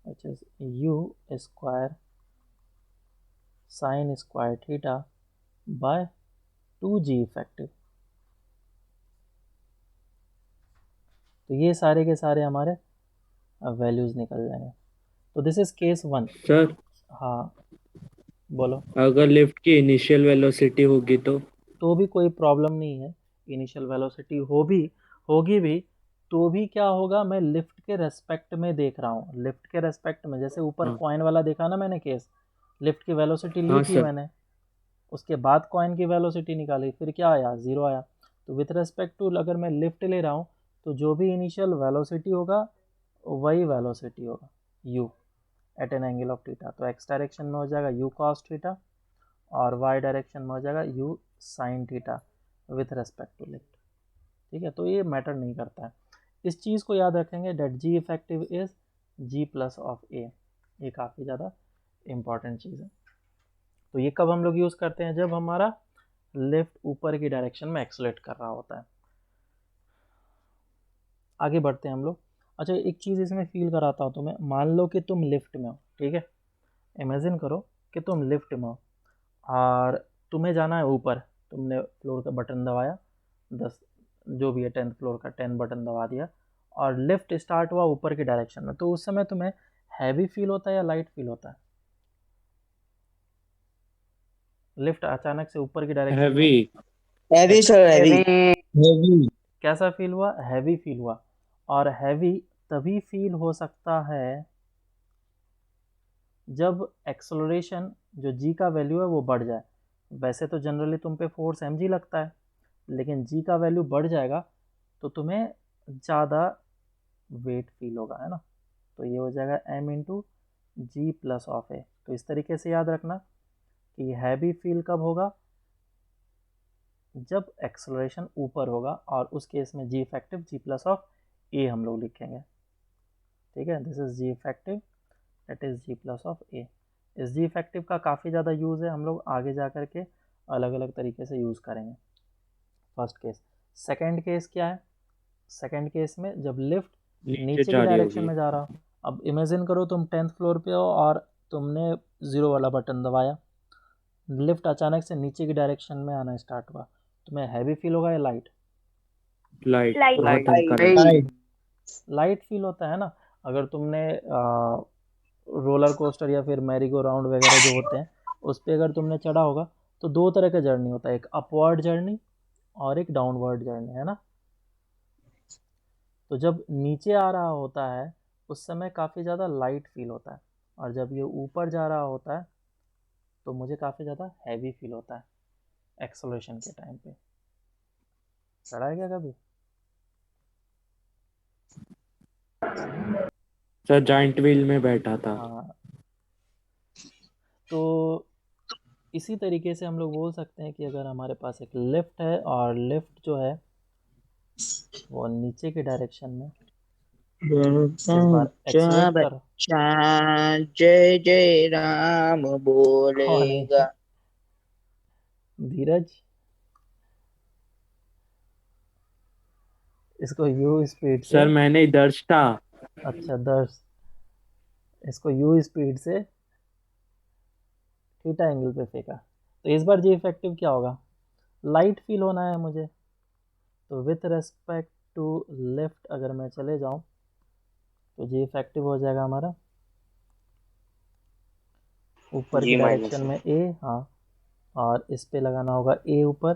which is u square sine square theta by 2g effective. तो ये सारे के सारे हमारे वैल्यूज़ निकल जाएंगे। तो दिस इज केस 1। सर हाँ बोलो। अगर लिफ्ट की इनिशियल वेलोसिटी होगी तो भी कोई प्रॉब्लम नहीं है, इनिशियल वेलोसिटी होगी भी, तो भी क्या होगा? मैं लिफ्ट के रेस्पेक्ट में देख रहा हूँ, लिफ्ट के रेस्पेक्ट में। जैसे ऊपर हाँ। कॉइन वाला देखा ना मैंने केस, लिफ्ट की वेलोसिटी ली हाँ थी सर। मैंने, उसके बाद कॉइन की वेलोसिटी निकाली, फिर क्या आया? ज़ीरो आया। तो विथ रेस्पेक्ट टू अगर मैं लिफ्ट ले रहा हूँ तो जो भी इनिशियल वेलोसिटी होगा वही वेलोसिटी होगा u at an angle of theta. तो x डायरेक्शन में हो जाएगा u cos थीटा और y डायरेक्शन में हो जाएगा u sin theta with respect to lift. ठीक है, तो ये मैटर नहीं करता है। इस चीज़ को याद रखेंगे that g effective is g plus of a, ये काफ़ी ज़्यादा इम्पॉर्टेंट चीज़ है। तो ये कब हम लोग यूज़ करते हैं? जब हमारा लिफ्ट ऊपर की डायरेक्शन में एक्सलेट कर रहा होता है। आगे बढ़ते हैं हम लोग। अच्छा, एक चीज़ इसमें फील कराता हूँ तुम्हें। मान लो कि तुम लिफ्ट में हो, ठीक है, इमेजिन करो कि तुम लिफ्ट में हो और तुम्हें जाना है ऊपर। तुमने फ्लोर का बटन दबाया, 10 जो भी है 10th फ्लोर का 10 बटन दबा दिया और लिफ्ट स्टार्ट हुआ ऊपर की डायरेक्शन में। तो उस समय तुम्हें हैवी फील होता है या लाइट फील होता है? लिफ्ट अचानक से ऊपर की डायरेक्शन में हैवी। Heavy sir, heavy. कैसा फील हुआ? हैवी फील हुआ। और हैवी तभी फील हो सकता है जब एक्सेलरेशन जो जी का वैल्यू है वो बढ़ जाए। वैसे तो जनरली तुम पे फोर्स mg लगता है, लेकिन जी का वैल्यू बढ़ जाएगा तो तुम्हें ज़्यादा वेट फील होगा, है ना। तो ये हो जाएगा m into g plus of ए। तो इस तरीके से याद रखना कि हैवी फील कब होगा? जब एक्सेलरेशन ऊपर होगा, और उस केस में g effective g plus of a हम लोग लिखेंगे। ठीक है, this is g effective, that is g plus of a. इस जी इफेक्टिव का काफ़ी ज़्यादा यूज़ है, हम लोग आगे जा कर के अलग अलग तरीके से यूज़ करेंगे। First case. सेकंड केस क्या है? सेकंड केस में जब लिफ्ट नीचे की जा रही डायरेक्शन होगी। में जा रहा हो। अब इमेजिन करो तुम 10th फ्लोर पे हो और तुमने 0 वाला बटन दबाया, लिफ्ट अचानक से नीचे की डायरेक्शन में आना स्टार्ट हुआ, तुम्हें हैवी फील होगा या लाइट? लाइट। Light. बहुत हल्का। लाइट फील होता है ना। अगर तुमने रोलर कोस्टर या फिर मैरी गो राउंड वगैरह जो होते हैं उस पर अगर तुमने चढ़ा होगा तो दो तरह का जर्नी होता है, एक अपवर्ड जर्नी और एक डाउनवर्ड जर्नी, है ना। तो जब नीचे आ रहा होता है उस समय काफ़ी ज़्यादा लाइट फील होता है, और जब ये ऊपर जा रहा होता है तो मुझे काफ़ी ज़्यादा हैवी फील होता है एक्सेलरेशन के टाइम पे। चढ़ा है क्या कभी? सर जाइंट व्हील में बैठा था। हाँ, तो इसी तरीके से हम लोग बोल सकते हैं कि अगर हमारे पास एक लिफ्ट है और लिफ्ट जो है वो नीचे के डायरेक्शन में इस बार एक्सलेट कर, बच्चा जय जय राम कौन है बोलेगा। ये? धीरज, इसको यू स्पीड से, सर मैंने इधर था। अच्छा दर्श, इसको यू स्पीड से थीटा एंगल पे फेंका। तो इस बार जी इफेक्टिव क्या होगा? लाइट फील होना है मुझे, तो विथ रेस्पेक्ट टू लेफ्ट अगर मैं चले जाऊं तो जी इफेक्टिव हो जाएगा हमारा ऊपर की G डायरेक्शन माइनस में ए, हाँ, और इस पे लगाना होगा ए ऊपर,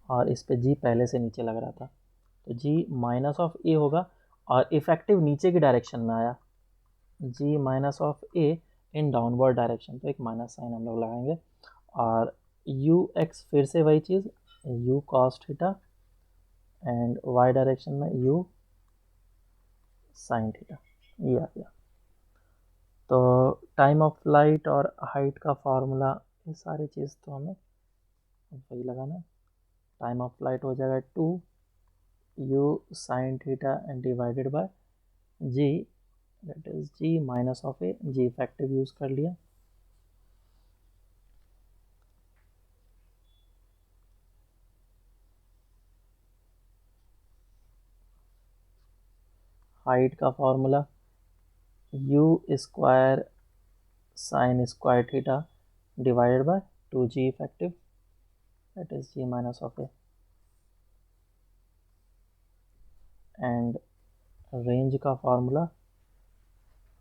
और इस पे जी पहले से नीचे लग रहा था, तो जी माइनस ऑफ ए होगा, और इफेक्टिव नीचे की डायरेक्शन में आया, g minus of a in downward direction, तो एक माइनस साइन हम लोग लगाएंगे, और यू एक्स फिर से वही चीज़, u cos theta, and y direction में यू साइन थीटा, ये आ गया। तो टाइम ऑफ फ्लाइट और हाइट का फार्मूला, ये सारी चीज़ तो हमें वही लगाना है। टाइम ऑफ फ्लाइट हो जाएगा 2 u sine theta and divided by g, that is g minus of a, g effective use कर लिया। हाइट का formula u square sine square theta divided by 2g effective, that is g minus of a, and range का formula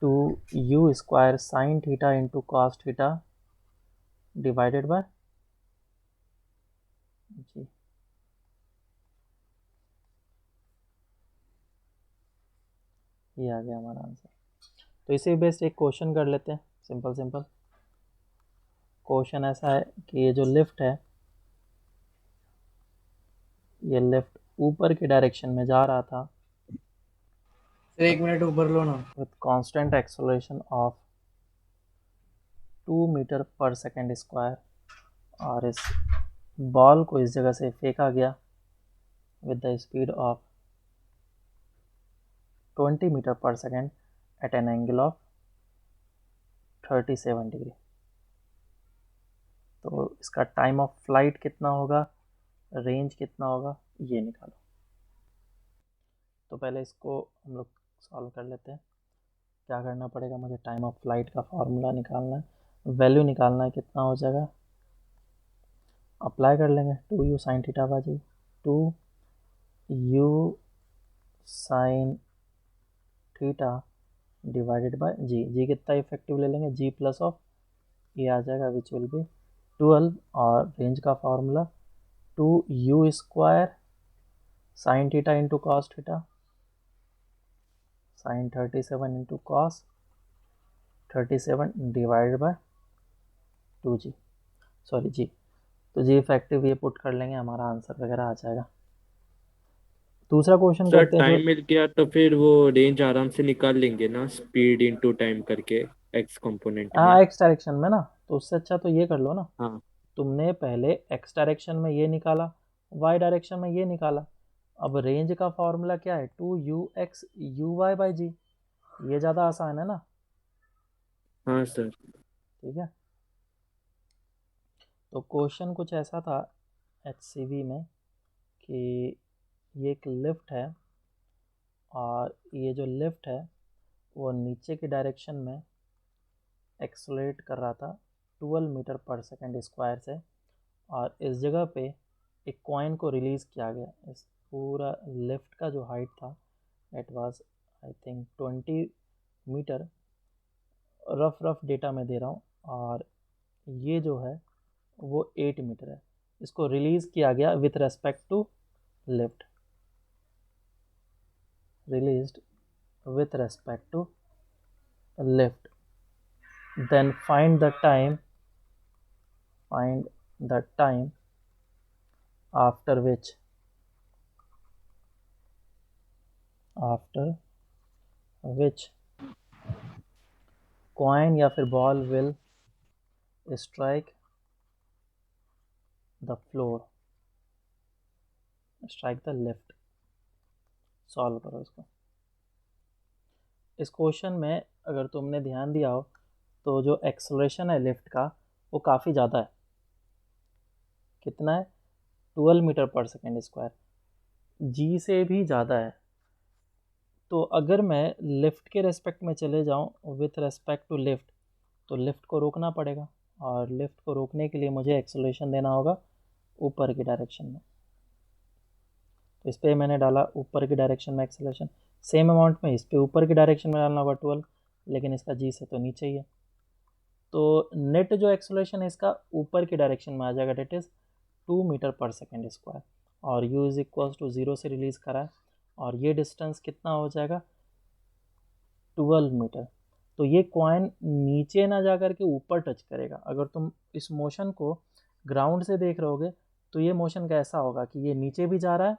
2u square sine theta into cos theta divided by g. ये आ गया हमारा answer. तो इसे based एक question कर लेते हैं, सिंपल सिंपल क्वेश्चन ऐसा है कि ये जो लिफ्ट है, ये लिफ्ट ऊपर के डायरेक्शन में जा रहा था एक मिनट ऊपर लो ना। With constant acceleration of 2 metre पर सेकेंड स्क्वायर, और इस बॉल को इस जगह से फेंका गया with the speed of 20 metre पर second at an angle of 37 degree. तो इसका टाइम ऑफ फ्लाइट कितना होगा, रेंज कितना होगा, ये निकालो। तो पहले इसको हम लोग सॉल्व कर लेते हैं। क्या करना पड़ेगा, मुझे टाइम ऑफ फ्लाइट का फार्मूला निकालना है, वैल्यू निकालना है, कितना हो जाएगा, अप्लाई कर लेंगे 2u साइन थीटा बाजी 2u sine theta divided by g, g कितना इफेक्टिव ले लेंगे, जी प्लस ऑफ ये आ जाएगा विच विल बी 12, और रेंज का formula 2u square sine theta into cos theta sine 37 into cos 37 divided by 2g, sorry g. तो g effective ये put कर लेंगे, हमारा आंसर वगैरह आ जाएगा। दूसरा क्वेश्चन सर करते हैं फिर। टाइम मिल गया तो फिर वो रेंज आराम से निकाल लेंगे ना, स्पीड इनटू टाइम करके एक्स कंपोनेंट में। हाँ, एक्स डायरेक्शन में ना, तो उससे अच्छा तो ये कर लो ना, हाँ तुमने पहले एक्स डायरेक्शन में ये निकाला, वाई डायरेक्शन में ये निकाला, अब रेंज का फॉर्मूला क्या है, 2u(x) uy/g, ये ज़्यादा आसान है ना। हाँ सर। ठीक है, तो क्वेश्चन कुछ ऐसा था HCV में कि ये एक लिफ्ट है, और ये जो लिफ्ट है वो नीचे की डायरेक्शन में एक्सलेट कर रहा था 12 मीटर पर सेकेंड स्क्वायर से, और इस जगह पे एक कॉइन को रिलीज़ किया गया। इस पूरा लिफ्ट का जो हाइट था it was I think 20 metre, rough rough data में दे रहा हूँ, और ये जो है वो 8 मीटर है। इसको रिलीज़ किया गया with respect to lift, released with respect to lift. Then find the time after which coin या फिर ball will strike the floor, strike the lift. Solve करो इसको। इस क्वेश्चन में अगर तुमने ध्यान दिया हो तो जो एक्सेलरेशन है लिफ्ट का वो काफ़ी ज़्यादा है। कितना है? 12 मीटर पर सेकेंड स्क्वायर, जी से भी ज़्यादा है। तो अगर मैं लिफ्ट के रेस्पेक्ट में चले जाऊं विथ रेस्पेक्ट टू लिफ्ट, तो लिफ्ट को रोकना पड़ेगा, और लिफ्ट को रोकने के लिए मुझे एक्सेलरेशन देना होगा ऊपर की डायरेक्शन में। तो इस पर मैंने डाला ऊपर की डायरेक्शन में एक्सेलरेशन, सेम अमाउंट में इस पर ऊपर की डायरेक्शन में डालना होगा 12, लेकिन इसका जी से तो नीचे ही है। तो नेट जो एक्सेलरेशन है इसका ऊपर की डायरेक्शन में आ जाएगा, डेट इज़ 2 मीटर पर सेकेंड स्क्वायर, और u इज इक्वल्स टू 0 से रिलीज़ करा है, और ये डिस्टेंस कितना हो जाएगा? 12 मीटर। तो ये कॉइन नीचे ना जा कर के ऊपर टच करेगा। अगर तुम इस मोशन को ग्राउंड से देख रहोगे तो ये मोशन कैसा होगा कि ये नीचे भी जा रहा है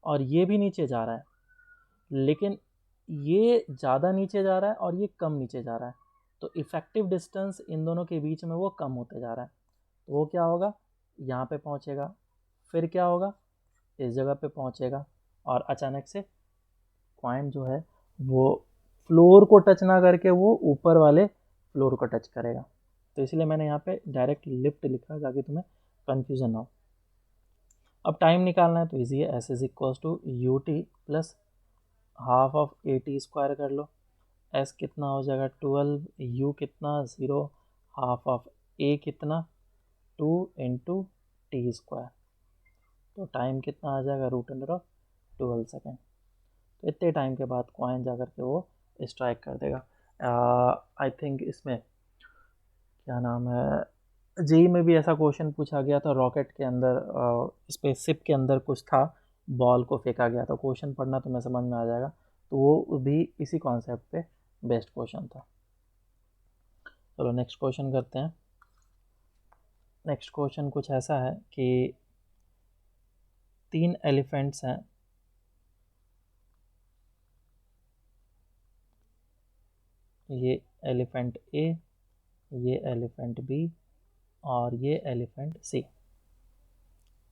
और ये भी नीचे जा रहा है, लेकिन ये ज़्यादा नीचे जा रहा है और ये कम नीचे जा रहा है। तो इफ़ेक्टिव डिस्टेंस इन दोनों के बीच में वो कम होते जा रहा है। तो वो क्या होगा? यहाँ पे पहुँचेगा, फिर क्या होगा? इस जगह पे पहुँचेगा, और अचानक से कॉइन जो है वो फ्लोर को टच ना करके वो ऊपर वाले फ्लोर को टच करेगा। तो इसलिए मैंने यहाँ पे डायरेक्ट लिफ्ट लिखा ताकि तुम्हें कन्फ्यूज़न ना हो। अब टाइम निकालना है तो ईजी है, s is equals to u t plus half of a t square कर लो। एस कितना हो जाएगा? 12, यू कितना? 0, हाफ ऑफ ए कितना? 2 इंटू टी स्क्वायर। तो टाइम कितना आ जाएगा? √12 सेकेंड। तो इतने टाइम के बाद कॉइन जा कर के वो स्ट्राइक कर देगा। आई थिंक इसमें क्या नाम है, जेई में भी ऐसा क्वेश्चन पूछा गया था, रॉकेट के अंदर स्पेसशिप के अंदर कुछ था, बॉल को फेंका गया था। क्वेश्चन पढ़ना तुम्हें समझ में आ जाएगा। तो वो भी इसी कॉन्सेप्ट पे बेस्ड क्वेश्चन था। चलो नेक्स्ट क्वेश्चन करते हैं। नेक्स्ट क्वेश्चन कुछ ऐसा है कि 3 एलिफेंट्स हैं, ये एलिफेंट ए, ये एलिफेंट बी और ये एलिफेंट सी,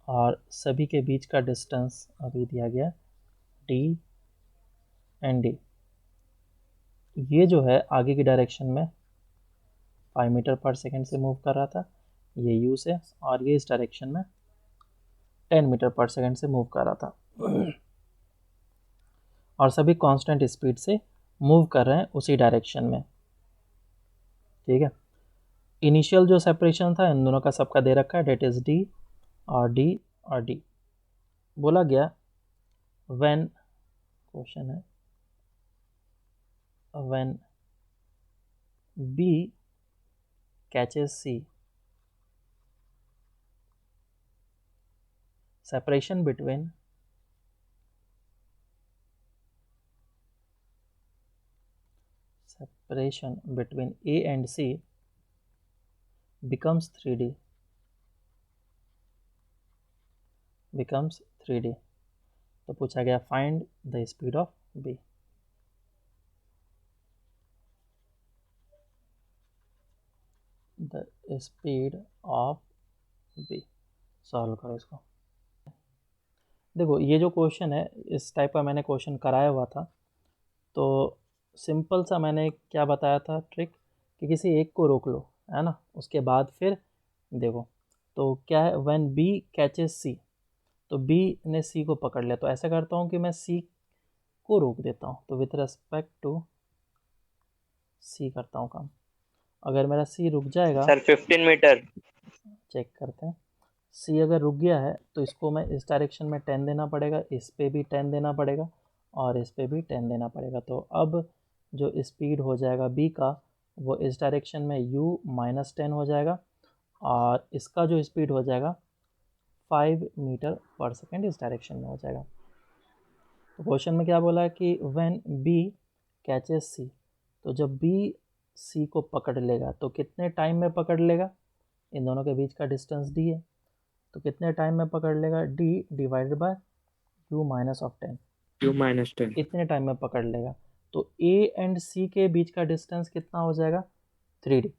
और सभी के बीच का डिस्टेंस अभी दिया गया डी एंड डी। ये जो है आगे की डायरेक्शन में 5 मीटर पर सेकेंड से मूव कर रहा था, ये यू से, और ये इस डायरेक्शन में 10 मीटर पर सेकेंड से मूव कर रहा था, और सभी कांस्टेंट स्पीड से मूव कर रहे हैं उसी डायरेक्शन में। ठीक है, इनिशियल जो सेपरेशन था इन दोनों का सबका दे रखा है, डेट इज डी और डी और डी। बोला गया व्हेन, क्वेश्चन है when b catches c, separation between A and C becomes 3D, तो पूछा गया find the speed of B। The speed of B, solve करो इसको। देखो ये जो क्वेश्चन है इस टाइप का मैंने क्वेश्चन कराया हुआ था, तो सिंपल सा मैंने क्या बताया था ट्रिक कि किसी एक को रोक लो, है ना, उसके बाद फिर देखो। तो क्या है, व्हेन बी कैचेस सी, तो बी ने सी को पकड़ लिया, तो ऐसा करता हूँ कि मैं सी को रोक देता हूँ, तो विथ रेस्पेक्ट टू सी करता हूँ काम। अगर मेरा सी रुक जाएगा, सर 15 मीटर। चेक करते हैं, सी अगर रुक गया है तो इसको मैं इस डायरेक्शन में 10 देना पड़ेगा, इस पे भी 10 देना पड़ेगा, और इस पे भी 10 देना पड़ेगा। तो अब जो स्पीड हो जाएगा बी का वो इस डायरेक्शन में u -10 हो जाएगा, और इसका जो स्पीड हो जाएगा 5 मीटर पर सेकेंड इस डायरेक्शन में हो जाएगा। तो क्वेश्चन में क्या बोला है कि व्हेन बी कैचेस सी, तो जब बी सी को पकड़ लेगा तो कितने टाइम में पकड़ लेगा, इन दोनों के बीच का डिस्टेंस डी है, तो कितने टाइम में पकड़ लेगा, D divided by you minus of 10, u-10 इतने टाइम में पकड़ लेगा। तो ए एंड सी के बीच का डिस्टेंस कितना हो जाएगा, 3d।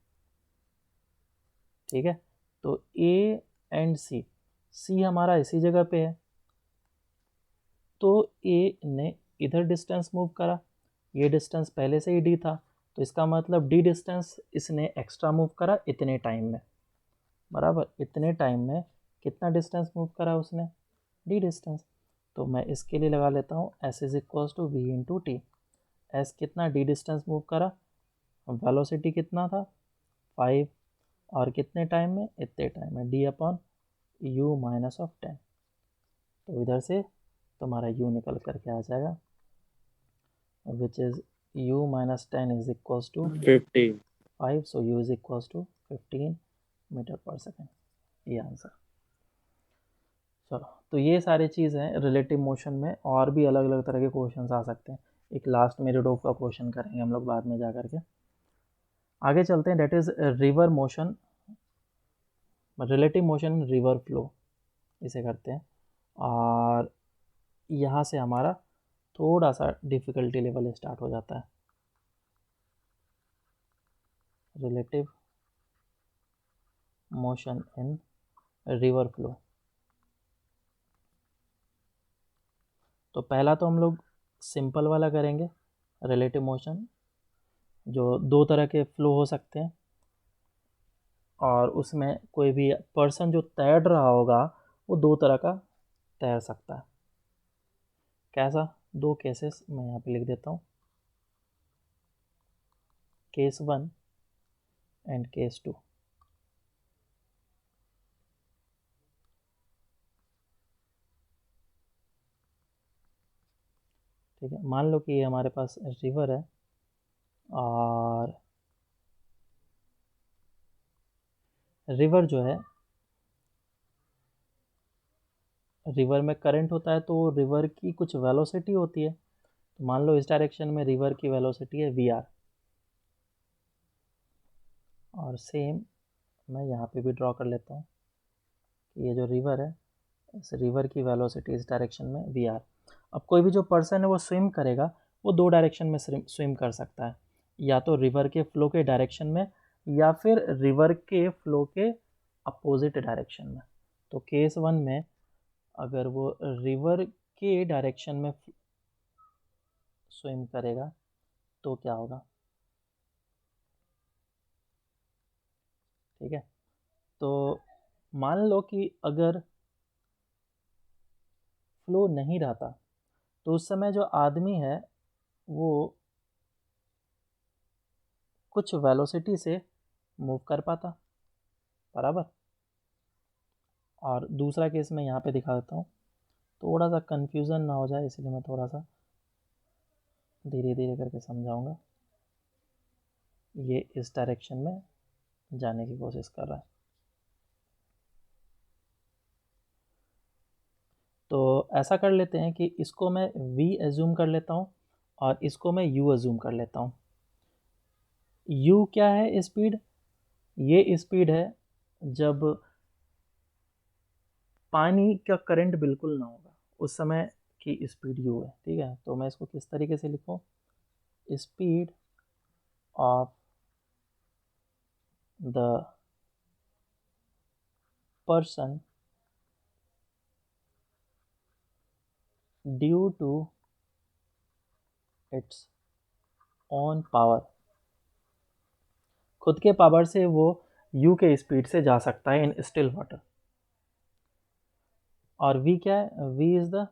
ठीक है, तो ए एंड सी, सी हमारा इसी जगह पे है, तो ए ने इधर डिस्टेंस मूव करा, ये डिस्टेंस पहले से ही डी था, तो इसका मतलब डी डिस्टेंस इसने एक्स्ट्रा मूव करा इतने टाइम में, बराबर इतने टाइम में कितना डिस्टेंस मूव करा उसने, डी डिस्टेंस। तो मैं इसके लिए लगा लेता हूँ s is equals to v into t. S कितना डी डिस्टेंस मूव करा, वेलोसिटी कितना था 5, और कितने टाइम में, इतने टाइम में, D upon you minus of 10। तो इधर से तुम्हारा u निकल करके आ जाएगा, which is u minus 10 is equals to 15 5, so u is equals to 15 metre पर सेकेंड, ये आंसर। चलो, तो ये सारी चीज़ हैं रिलेटिव मोशन में, और भी अलग अलग तरह के क्वेश्चंस आ सकते हैं। एक लास्ट मेरिडोव का क्वेश्चन करेंगे हम लोग बाद में जा करके। आगे चलते हैं, that is river motion, relative motion in river flow, इसे करते हैं। और यहाँ से हमारा थोड़ा सा डिफ़िकल्टी लेवल स्टार्ट हो जाता है, relative motion in river flow. तो पहला तो हम लोग सिंपल वाला करेंगे, रिलेटिव मोशन, जो दो तरह के फ्लो हो सकते हैं, और उसमें कोई भी पर्सन जो तैर रहा होगा वो दो तरह का तैर सकता है। कैसा, दो केसेस मैं यहाँ पे लिख देता हूँ, केस 1 एंड केस 2। ठीक है, मान लो कि ये हमारे पास रिवर है, और रिवर जो है, रिवर में करंट होता है, तो रिवर की कुछ वेलोसिटी होती है। तो मान लो इस डायरेक्शन में रिवर की वेलोसिटी है वी आर, और सेम मैं यहाँ पे भी ड्रॉ कर लेता हूँ कि ये जो रिवर है, इस रिवर की वेलोसिटी इस डायरेक्शन में वी आर। अब कोई भी जो पर्सन है वो स्विम करेगा, वो दो डायरेक्शन में स्विम कर सकता है, या तो रिवर के फ्लो के डायरेक्शन में, या फिर रिवर के फ्लो के अपोजिट डायरेक्शन में। तो केस 1 में अगर वो रिवर के डायरेक्शन में स्विम करेगा तो क्या होगा, ठीक है। तो मान लो कि अगर फ्लो नहीं रहता, तो उस समय जो आदमी है वो कुछ वेलोसिटी से मूव कर पाता, बराबर। और दूसरा केस मैं यहाँ पे दिखा देता हूँ, थोड़ा सा कन्फ्यूज़न ना हो जाए, इसलिए मैं थोड़ा सा धीरे धीरे करके समझाऊंगा। ये इस डायरेक्शन में जाने की कोशिश कर रहा है, तो ऐसा कर लेते हैं कि इसको मैं v एज्यूम कर लेता हूँ, और इसको मैं u एज्यूम कर लेता हूँ। u क्या है, स्पीड, ये स्पीड है जब पानी का करंट बिल्कुल ना होगा, उस समय की स्पीड u है, ठीक है। तो मैं इसको किस तरीके से लिखूँ, speed of the person due to its own power, खुद के पावर से वो u के स्पीड से जा सकता है इन स्टिल वाटर। और v क्या है, v is the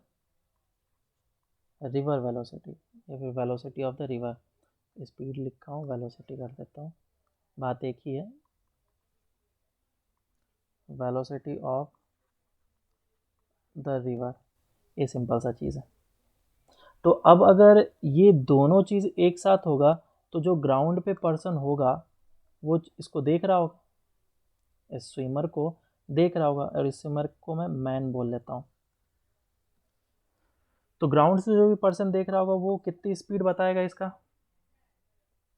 river velocity, या फिर velocity of the river, speed लिखा हूँ, वेलोसिटी कर देता हूँ, बात एक ही है, वेलोसिटी ऑफ द रिवर, ये सिंपल सा चीज़ है। तो अब अगर ये दोनों चीज़ एक साथ होगा, तो जो ग्राउंड पे पर्सन होगा वो इसको देख रहा होगा, इस स्विमर को देख रहा होगा, और इस स्विमर को मैं मैन बोल लेता हूँ। तो ग्राउंड से जो भी पर्सन देख रहा होगा वो कितनी स्पीड बताएगा इसका?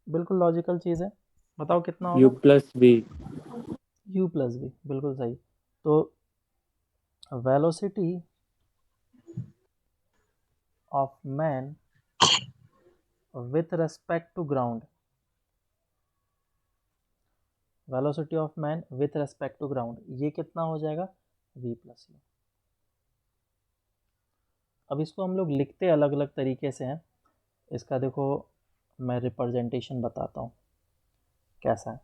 बिल्कुल लॉजिकल चीज़ है, बताओ कितना होगा? U plus V। u plus v, बिल्कुल सही। तो velocity of man with respect to ground, velocity of man with respect to ground, ये कितना हो जाएगा? v plus u। अब इसको हम लोग लिखते अलग अलग तरीके से हैं। इसका देखो मैं रिप्रेजेंटेशन बताता हूँ कैसा है।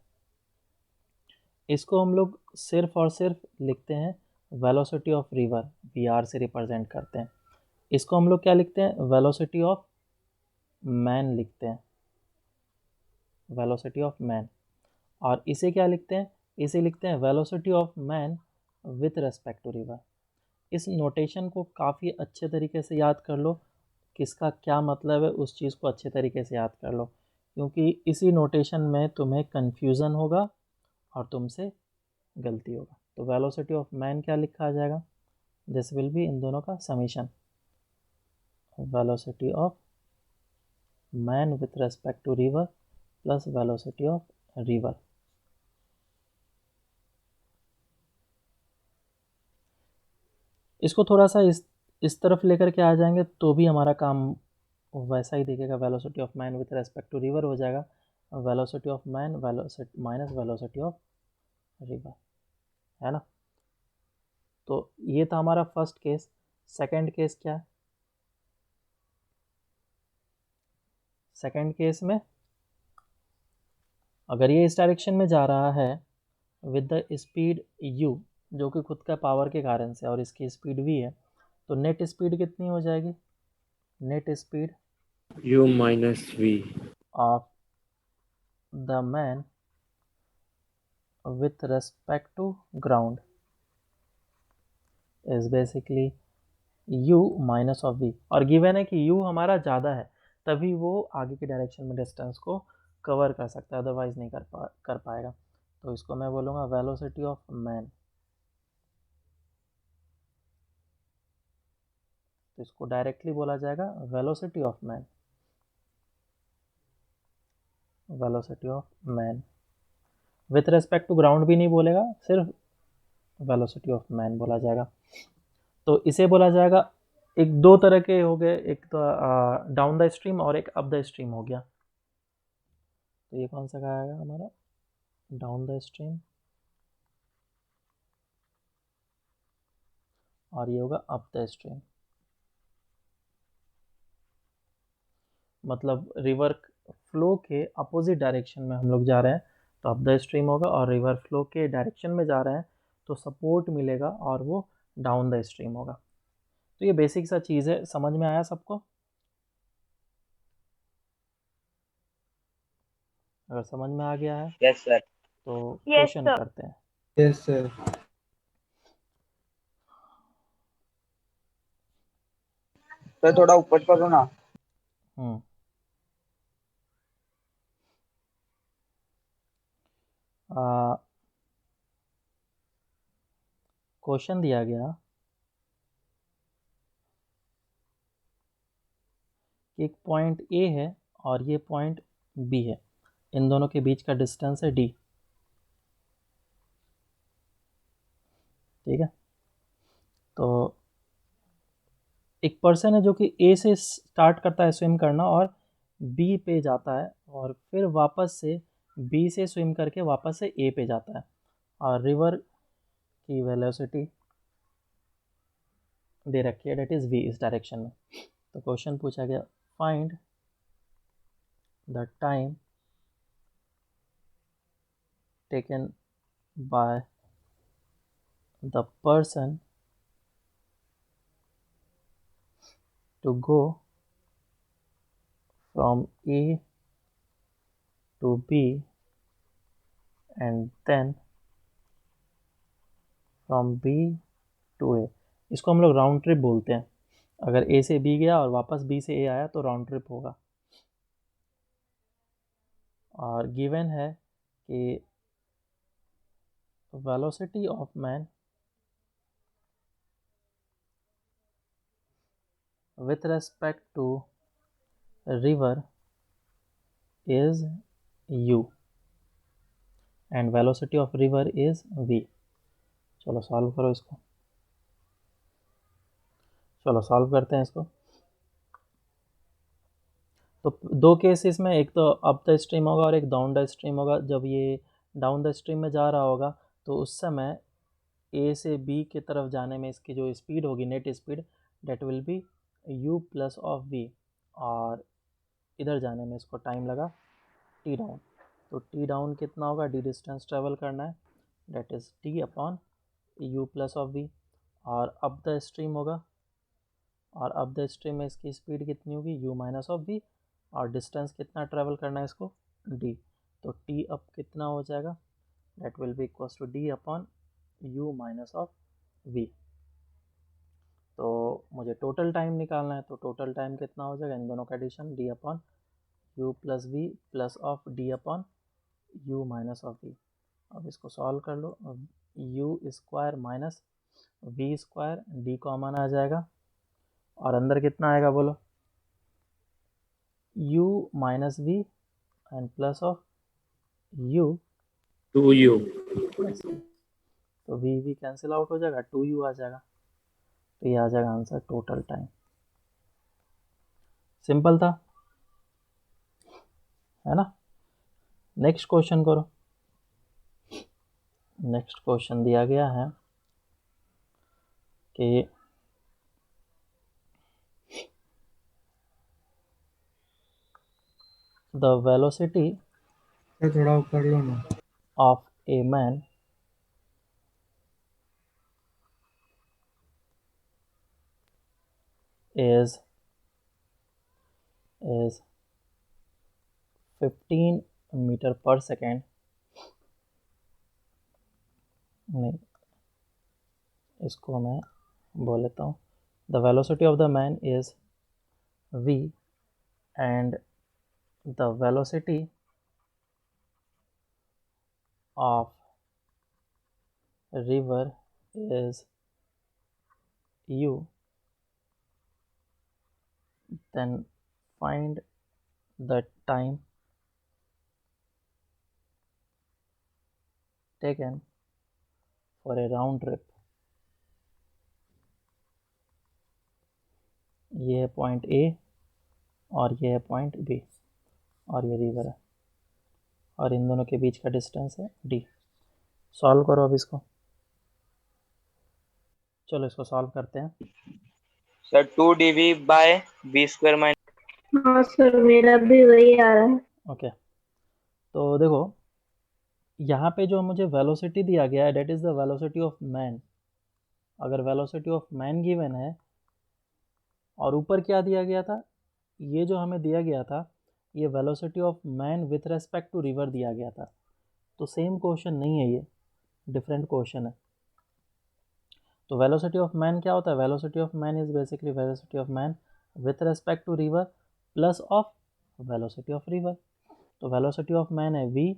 इसको हम लोग सिर्फ और सिर्फ लिखते हैं वेलोसिटी ऑफ रिवर, वी से रिप्रेजेंट करते हैं। इसको हम लोग क्या लिखते हैं? वेलोसिटी ऑफ मैन लिखते हैं, वेलोसिटी ऑफ मैन। और इसे क्या लिखते हैं? इसे लिखते हैं velocity of man with respect to river. इस नोटेशन को काफ़ी अच्छे तरीके से याद कर लो, किसका क्या मतलब है उस चीज़ को अच्छे तरीके से याद कर लो, क्योंकि इसी नोटेशन में तुम्हें कन्फ्यूज़न होगा और तुमसे गलती होगा। तो वेलोसिटी ऑफ मैन क्या लिखा आ जाएगा? दिस विल बी इन दोनों का summation, velocity of man with respect to river plus velocity of river. इसको थोड़ा सा इस तरफ लेकर के आ जाएंगे तो भी हमारा काम वैसा ही दिखेगा, velocity of man with respect to river हो जाएगा velocity of man velocity minus velocity of river, है ना। तो ये था हमारा फर्स्ट केस। सेकंड केस क्या है? सेकंड केस में अगर ये इस डायरेक्शन में जा रहा है विद द स्पीड u, जो कि खुद का पावर के कारण से, और इसकी स्पीड v है, तो नेट स्पीड कितनी हो जाएगी? Net speed U minus V। Of the man with respect to ground is basically u minus of v, और गिवन है कि u हमारा ज़्यादा है तभी वो आगे की डायरेक्शन में डिस्टेंस को कवर कर सकता है, अदरवाइज नहीं कर पाएगा। तो इसको मैं बोलूँगा वेलोसिटी ऑफ मैन। तो इसको डायरेक्टली बोला जाएगा velocity of man, velocity of man. With respect to ground भी नहीं बोलेगा, सिर्फ वेलोसिटी ऑफ मैन बोला जाएगा। तो इसे बोला जाएगा, एक दो तरह के हो गए, एक तो डाउन द स्ट्रीम और एक अप द स्ट्रीम हो गया। तो ये कौन सा आएगा हमारा? डाउन द स्ट्रीम, और ये होगा अप द स्ट्रीम। मतलब रिवर फ्लो के अपोजिट डायरेक्शन में हम लोग जा रहे हैं तो अप द स्ट्रीम होगा, और रिवर फ्लो के डायरेक्शन में जा रहे हैं तो सपोर्ट मिलेगा और वो डाउन द स्ट्रीम होगा। तो ये बेसिक सा चीज़ है, समझ में आया सबको? अगर समझ में आ गया है यस सर। तो क्वेश्चन करते हैं। Yes sir. तो थोड़ा ऊपर करो ना। क्वेश्चन दिया गया कि एक पॉइंट ए है और ये पॉइंट बी है, इन दोनों के बीच का डिस्टेंस है डी, ठीक है। तो एक पर्सन है जो कि ए से स्टार्ट करता है स्विम करना और बी पे जाता है, और फिर वापस से बी से स्विम करके वापस से ए पे जाता है, और रिवर की वेलोसिटी दे रखी है डेट इज़ v इस डायरेक्शन में। तो क्वेश्चन पूछा गया, find the time taken by the person to go from A to B and then from B to A। इसको हम लोग राउंड ट्रिप बोलते हैं। अगर A से B गया और वापस B से A आया तो राउंड ट्रिप होगा। और गिवन है कि velocity of man with respect to river is u and velocity of river is v. चलो सॉल्व करो इसको, चलो सॉल्व करते हैं इसको। तो दो केसेस में, एक तो अप द स्ट्रीम होगा और एक डाउन द स्ट्रीम होगा। जब ये डाउन द स्ट्रीम में जा रहा होगा तो उस समय ए से बी की तरफ जाने में इसकी जो स्पीड होगी, net speed, that will be u plus of v, और इधर जाने में इसको टाइम लगा t डाउन। तो t डाउन कितना होगा, d डिस्टेंस ट्रेवल करना है, that is t upon u plus of v। और अप द स्ट्रीम होगा, और अप द स्ट्रीम में इसकी स्पीड कितनी होगी, u माइनस ऑफ v, और डिस्टेंस कितना ट्रेवल करना है इसको, d। तो t अप कितना हो जाएगा, that will be equals to d upon u minus of v। तो मुझे टोटल टाइम निकालना है, तो टोटल टाइम कितना हो जाएगा, इन दोनों का addition, d upon u plus v plus of d upon u minus of v। अब इसको सॉल्व कर लो, u square minus v square, d common आ जाएगा, और अंदर कितना आएगा बोलो, u minus v and plus of u 2u। Plus v। तो v कैंसिल आउट हो जाएगा, 2u आ जाएगा। तो ये आ जाएगा आंसर, टोटल टाइम। सिंपल था, है ना। नेक्स्ट क्वेश्चन करो। नेक्स्ट क्वेश्चन दिया गया है कि द वेलोसिटी थोड़ा ऊपर लो ना। of a man is 15 metre पर सेकेंड। नहीं, इसको मैं बोल लेता हूँ। The velocity of the man is v and the velocity of river is u, then find the time taken for a round trip। ये है पॉइंट ए और ये है पॉइंट बी, और ये रिवर है, और इन दोनों के बीच का डिस्टेंस है डी। सॉल्व करो अब इसको, चलो इसको सॉल्व करते हैं। Sir 2 dv by v square minus. हाँ सर, मेरा भी वही आ रहा है। ओके, तो देखो यहाँ पे जो मुझे वेलोसिटी दिया गया है, that is the velocity of man. अगर वेलोसिटी ऑफ मैन गिवन है और ऊपर क्या दिया गया था, ये जो हमें दिया गया था, ये velocity of man with respect to river दिया गया था। तो सेम क्वेश्चन नहीं है, ये डिफरेंट क्वेश्चन है। तो वेलोसिटी ऑफ मैन क्या होता है, velocity of man is basically velocity of man with respect to river plus of velocity of river. तो वेलोसिटी ऑफ मैन है v,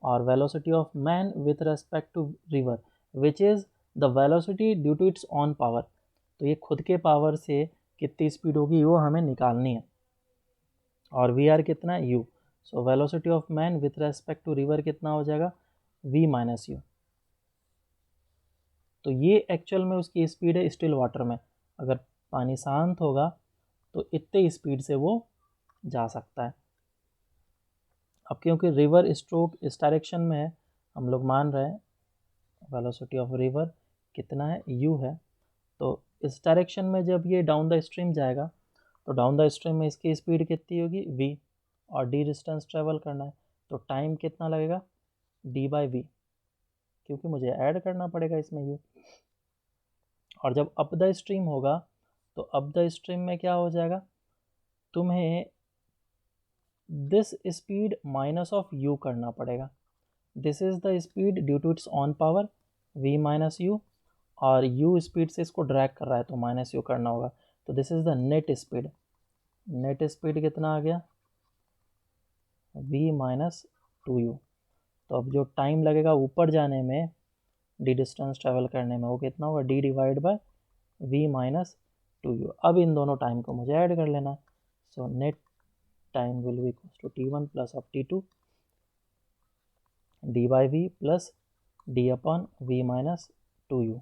और velocity of man with respect to river which is the velocity due to its own power. तो ये खुद के power से कितनी speed होगी वो हमें निकालनी है, और वी आर कितना है u। So velocity of man with respect to river कितना हो जाएगा, v माइनस यू। तो ये एक्चुअल में उसकी स्पीड है स्टिल वाटर में। अगर पानी शांत होगा तो इतने स्पीड से वो जा सकता है। अब क्योंकि रिवर स्ट्रोक इस डायरेक्शन में है, हम लोग मान रहे हैं वेलोसिटी ऑफ रिवर कितना है, u है। तो इस डायरेक्शन में जब ये डाउन द स्ट्रीम जाएगा तो डाउन द स्ट्रीम में इसकी स्पीड कितनी होगी, v, और d डिस्टेंस ट्रेवल करना है, तो टाइम कितना लगेगा, d बाई वी, क्योंकि मुझे ऐड करना पड़ेगा इसमें u। और जब अप द स्ट्रीम होगा तो अप द स्ट्रीम में क्या हो जाएगा, तुम्हें this speed minus of u करना पड़ेगा। This is the speed due to its own power v minus u, और u स्पीड से इसको ड्रैग कर रहा है तो माइनस यू करना होगा। तो this is the net speed. Net speed कितना आ गया, v माइनस 2u। तो अब जो टाइम लगेगा ऊपर जाने में डी डिस्टेंस ट्रैवल करने में, वो कितना होगा d divide by v minus 2u। अब इन दोनों टाइम को मुझे ऐड कर लेना है। So net time will be equal to t1 plus of t2 d by v plus d upon v minus 2u।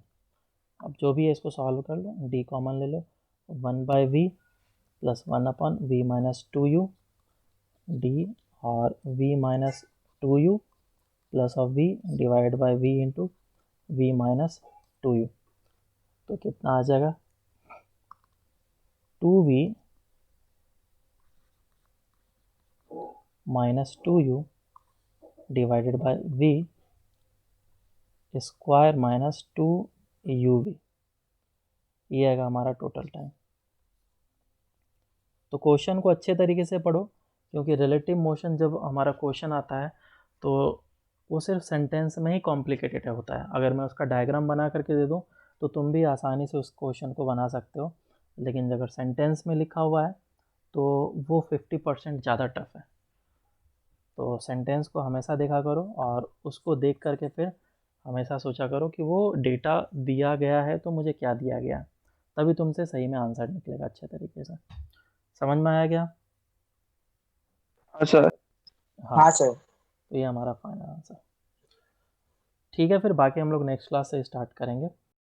अब जो भी है इसको सॉल्व कर लो, डी कॉमन ले लो, 1 by v plus 1 upon v minus 2u d और v minus 2u plus of v divide by v into v minus 2u। तो कितना आ जाएगा 2v minus 2u divided by v square minus 2uv। ये आएगा हमारा टोटल टाइम। तो question को अच्छे तरीके से पढ़ो, क्योंकि रिलेटिव मोशन जब हमारा क्वेश्चन आता है तो वो सिर्फ सेंटेंस में ही कॉम्प्लिकेटेड होता है। अगर मैं उसका डायग्राम बना करके दे दूँ तो तुम भी आसानी से उस क्वेश्चन को बना सकते हो, लेकिन अगर सेंटेंस में लिखा हुआ है तो वो 50% ज़्यादा टफ है। तो सेंटेंस को हमेशा देखा करो और उसको देख करके फिर हमेशा सोचा करो कि वो डेटा दिया गया है तो मुझे क्या दिया गया है, तभी तुमसे सही में आंसर निकलेगा अच्छे तरीके से। समझ में आया क्या? हाँ सर। हाँ हाँ सर। तो ये हमारा फाइनल आंसर। ठीक है, फिर बाकी हम लोग नेक्स्ट क्लास से स्टार्ट करेंगे।